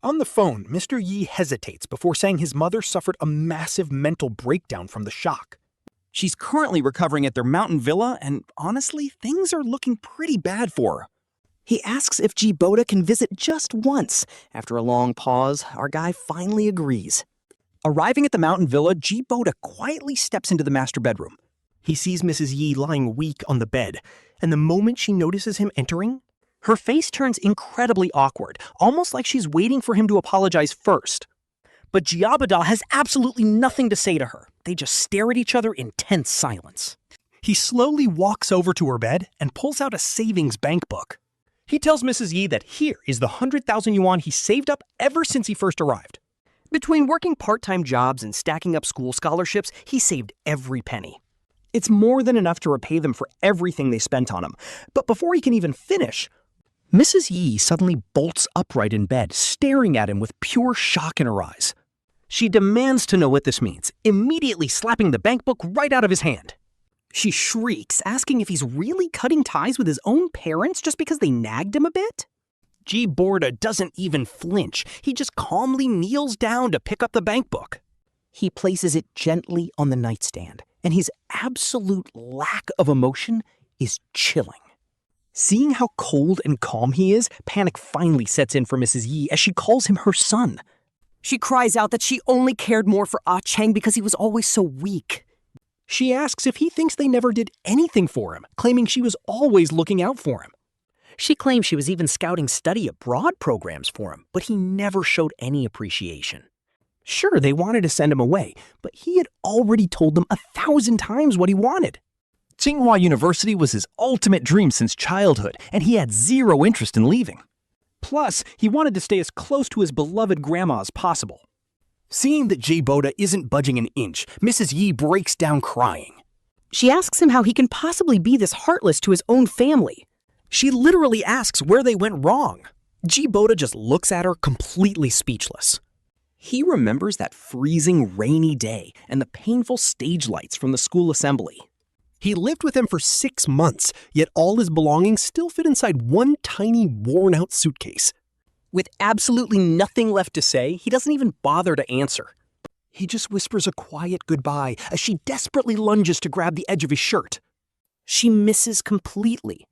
On the phone, Mr. Yi hesitates before saying his mother suffered a massive mental breakdown from the shock. She's currently recovering at their mountain villa, and honestly, things are looking pretty bad for her. He asks if Ji Boda can visit just once. After a long pause, our guy finally agrees. Arriving at the mountain villa, Ji Boda quietly steps into the master bedroom. He sees Mrs. Yi lying weak on the bed, and the moment she notices him entering, her face turns incredibly awkward, almost like she's waiting for him to apologize first. But Ji Boda has absolutely nothing to say to her. They just stare at each other in tense silence. He slowly walks over to her bed and pulls out a savings bank book. He tells Mrs. Yi that here is the 100,000 yuan he saved up ever since he first arrived. Between working part-time jobs and stacking up school scholarships, he saved every penny. It's more than enough to repay them for everything they spent on him. But before he can even finish, Mrs. Yi suddenly bolts upright in bed, staring at him with pure shock in her eyes. She demands to know what this means, immediately slapping the bank book right out of his hand. She shrieks, asking if he's really cutting ties with his own parents just because they nagged him a bit. Ji Boda doesn't even flinch. He just calmly kneels down to pick up the bank book. He places it gently on the nightstand, and his absolute lack of emotion is chilling. Seeing how cold and calm he is, panic finally sets in for Mrs. Yi as she calls him her son. She cries out that she only cared more for Ah Cheng because he was always so weak. She asks if he thinks they never did anything for him, claiming she was always looking out for him. She claims she was even scouting study abroad programs for him, but he never showed any appreciation. Sure, they wanted to send him away, but he had already told them 1,000 times what he wanted. Tsinghua University was his ultimate dream since childhood, and he had zero interest in leaving. Plus, he wanted to stay as close to his beloved grandma as possible. Seeing that Ji Boda isn't budging an inch, Mrs. Yi breaks down crying. She asks him how he can possibly be this heartless to his own family. She literally asks where they went wrong. Ji Boda just looks at her completely speechless. He remembers that freezing, rainy day and the painful stage lights from the school assembly. He lived with them for 6 months, yet all his belongings still fit inside one tiny, worn-out suitcase. With absolutely nothing left to say, he doesn't even bother to answer. He just whispers a quiet goodbye as she desperately lunges to grab the edge of his shirt. She misses completely.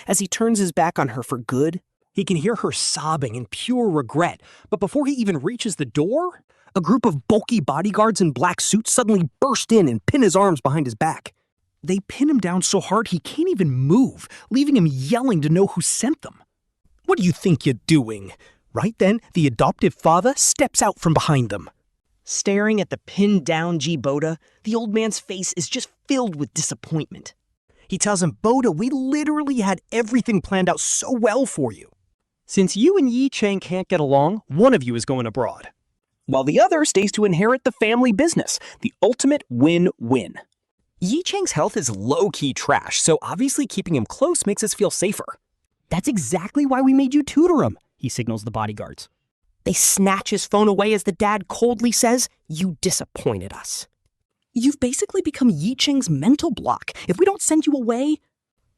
As he turns his back on her for good, he can hear her sobbing in pure regret, but before he even reaches the door, a group of bulky bodyguards in black suits suddenly burst in and pin his arms behind his back. They pin him down so hard he can't even move, leaving him yelling to know who sent them. What do you think you're doing? Right then, the adoptive father steps out from behind them. Staring at the pinned-down Ji Boda, the old man's face is just filled with disappointment. He tells him, "Boda, we literally had everything planned out so well for you. Since you and Yi Cheng can't get along, one of you is going abroad, while the other stays to inherit the family business, the ultimate win-win." Yi Cheng's health is low-key trash, so obviously keeping him close makes us feel safer. "That's exactly why we made you tutor him," he signals the bodyguards. They snatch his phone away as the dad coldly says, "You disappointed us. You've basically become Yi Cheng's mental block. If we don't send you away,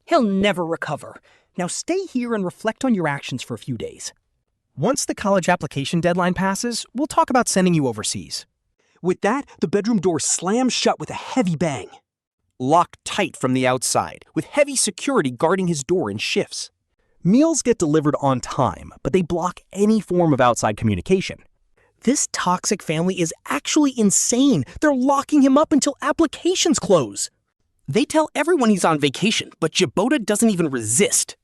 he'll never recover. Now stay here and reflect on your actions for a few days. Once the college application deadline passes, we'll talk about sending you overseas." With that, the bedroom door slams shut with a heavy bang. Locked tight from the outside, with heavy security guarding his door in shifts. Meals get delivered on time, but they block any form of outside communication. This toxic family is actually insane. They're locking him up until applications close. They tell everyone he's on vacation, but Ji Boda doesn't even resist.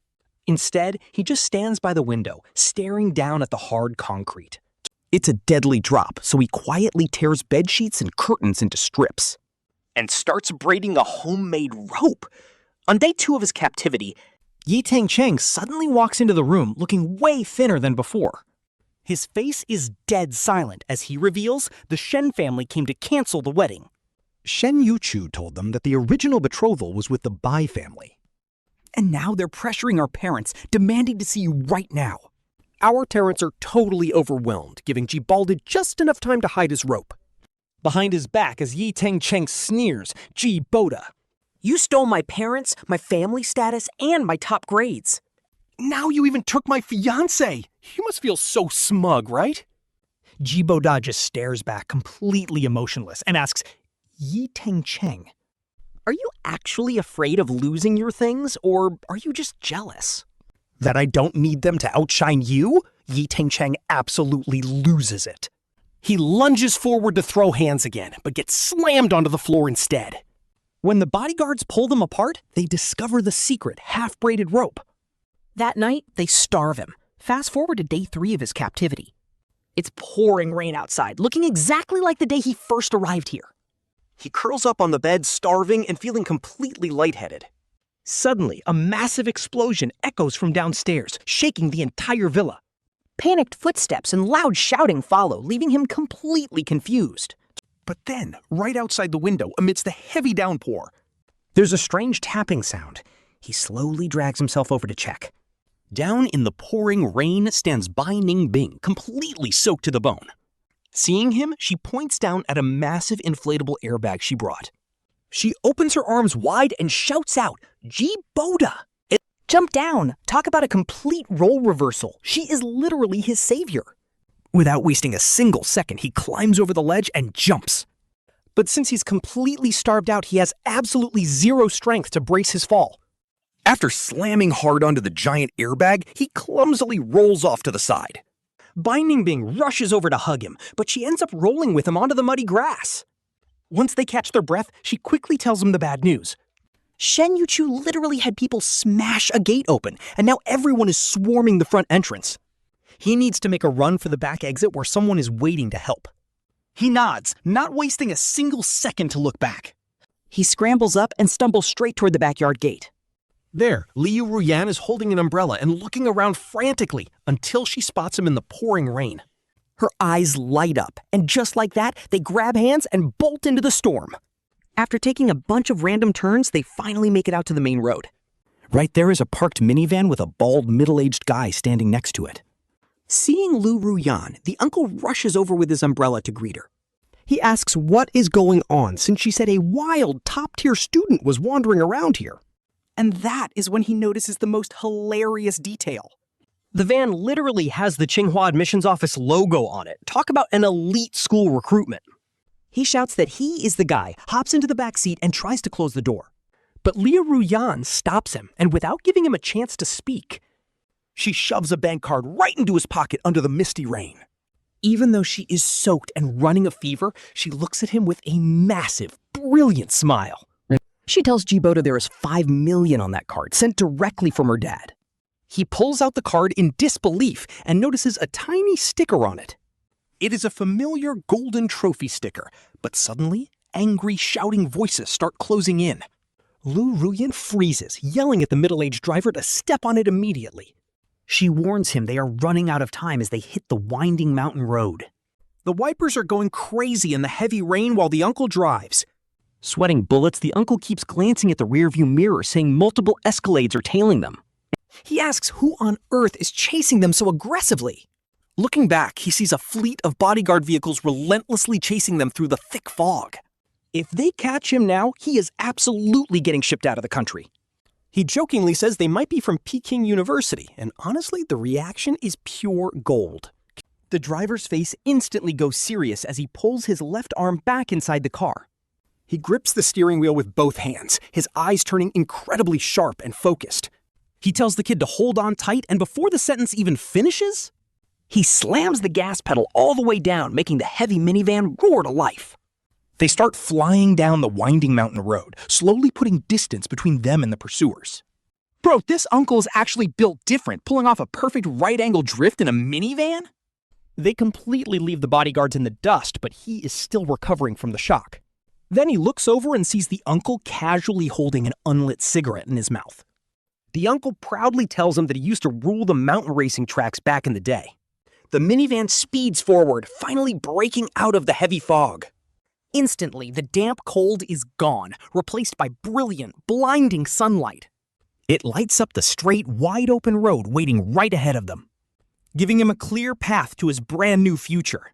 Instead, he just stands by the window, staring down at the hard concrete. It's a deadly drop, so he quietly tears bedsheets and curtains into strips and starts braiding a homemade rope. On day 2 of his captivity, Ito Cheng suddenly walks into the room looking way thinner than before. His face is dead silent as he reveals the Shen family came to cancel the wedding. Shen Yuchu told them that the original betrothal was with the Bai family. And now they're pressuring our parents, demanding to see you right now. Our parents are totally overwhelmed, giving Ji Boda just enough time to hide his rope. Behind his back, as Ito Cheng sneers, Ji Boda, "You stole my parents, my family status, and my top grades. Now you even took my fiancé. You must feel so smug, right?" Ji Boda just stares back, completely emotionless, and asks, "Ito Cheng, are you actually afraid of losing your things, or are you just jealous? That I don't need them to outshine you?" Ito Cheng absolutely loses it. He lunges forward to throw hands again, but gets slammed onto the floor instead. When the bodyguards pull them apart, they discover the secret half-braided rope. That night, they starve him. Fast forward to day 3 of his captivity. It's pouring rain outside, looking exactly like the day he first arrived here. He curls up on the bed, starving and feeling completely lightheaded. Suddenly, a massive explosion echoes from downstairs, shaking the entire villa. Panicked footsteps and loud shouting follow, leaving him completely confused. But then, right outside the window, amidst the heavy downpour, there's a strange tapping sound. He slowly drags himself over to check. Down in the pouring rain stands Bai Ningbing, completely soaked to the bone. Seeing him, she points down at a massive inflatable airbag she brought. She opens her arms wide and shouts out, "Ji Boda!" Jump down! Talk about a complete role reversal. She is literally his savior. Without wasting a single second, he climbs over the ledge and jumps. But since he's completely starved out, he has absolutely zero strength to brace his fall. After slamming hard onto the giant airbag, he clumsily rolls off to the side. Bai Ningbing rushes over to hug him, but she ends up rolling with him onto the muddy grass. Once they catch their breath, she quickly tells him the bad news. Shen Yuchu literally had people smash a gate open, and now everyone is swarming the front entrance. He needs to make a run for the back exit where someone is waiting to help. He nods, not wasting a single second to look back. He scrambles up and stumbles straight toward the backyard gate. There, Ruyan is holding an umbrella and looking around frantically until she spots him in the pouring rain. Her eyes light up, and just like that, they grab hands and bolt into the storm. After taking a bunch of random turns, they finally make it out to the main road. Right there is a parked minivan with a bald, middle-aged guy standing next to it. Seeing Ruyan, the uncle rushes over with his umbrella to greet her. He asks what is going on since she said a wild, top-tier student was wandering around here. And that is when he notices the most hilarious detail. The van literally has the Tsinghua Admissions Office logo on it. Talk about an elite school recruitment. He shouts that he is the guy, hops into the back seat, and tries to close the door. But Ruyan stops him, and without giving him a chance to speak, she shoves a bank card right into his pocket under the misty rain. Even though she is soaked and running a fever, she looks at him with a massive, brilliant smile. She tells Ji Boda there is 5 million on that card, sent directly from her dad. He pulls out the card in disbelief and notices a tiny sticker on it. It is a familiar golden trophy sticker, but suddenly, angry, shouting voices start closing in. Ruyan freezes, yelling at the middle-aged driver to step on it immediately. She warns him they are running out of time as they hit the winding mountain road. The wipers are going crazy in the heavy rain while the uncle drives. Sweating bullets, the uncle keeps glancing at the rearview mirror, saying multiple Escalades are tailing them. He asks who on earth is chasing them so aggressively. Looking back, he sees a fleet of bodyguard vehicles relentlessly chasing them through the thick fog. If they catch him now, he is absolutely getting shipped out of the country. He jokingly says they might be from Peking University, and honestly, the reaction is pure gold. The driver's face instantly goes serious as he pulls his left arm back inside the car. He grips the steering wheel with both hands, his eyes turning incredibly sharp and focused. He tells the kid to hold on tight, and before the sentence even finishes, he slams the gas pedal all the way down, making the heavy minivan roar to life. They start flying down the winding mountain road, slowly putting distance between them and the pursuers. Bro, this uncle is actually built different, pulling off a perfect right-angle drift in a minivan? They completely leave the bodyguards in the dust, but he is still recovering from the shock. Then he looks over and sees the uncle casually holding an unlit cigarette in his mouth. The uncle proudly tells him that he used to rule the mountain racing tracks back in the day. The minivan speeds forward, finally breaking out of the heavy fog. Instantly, the damp cold is gone, replaced by brilliant, blinding sunlight. It lights up the straight, wide-open road waiting right ahead of them, giving him a clear path to his brand new future.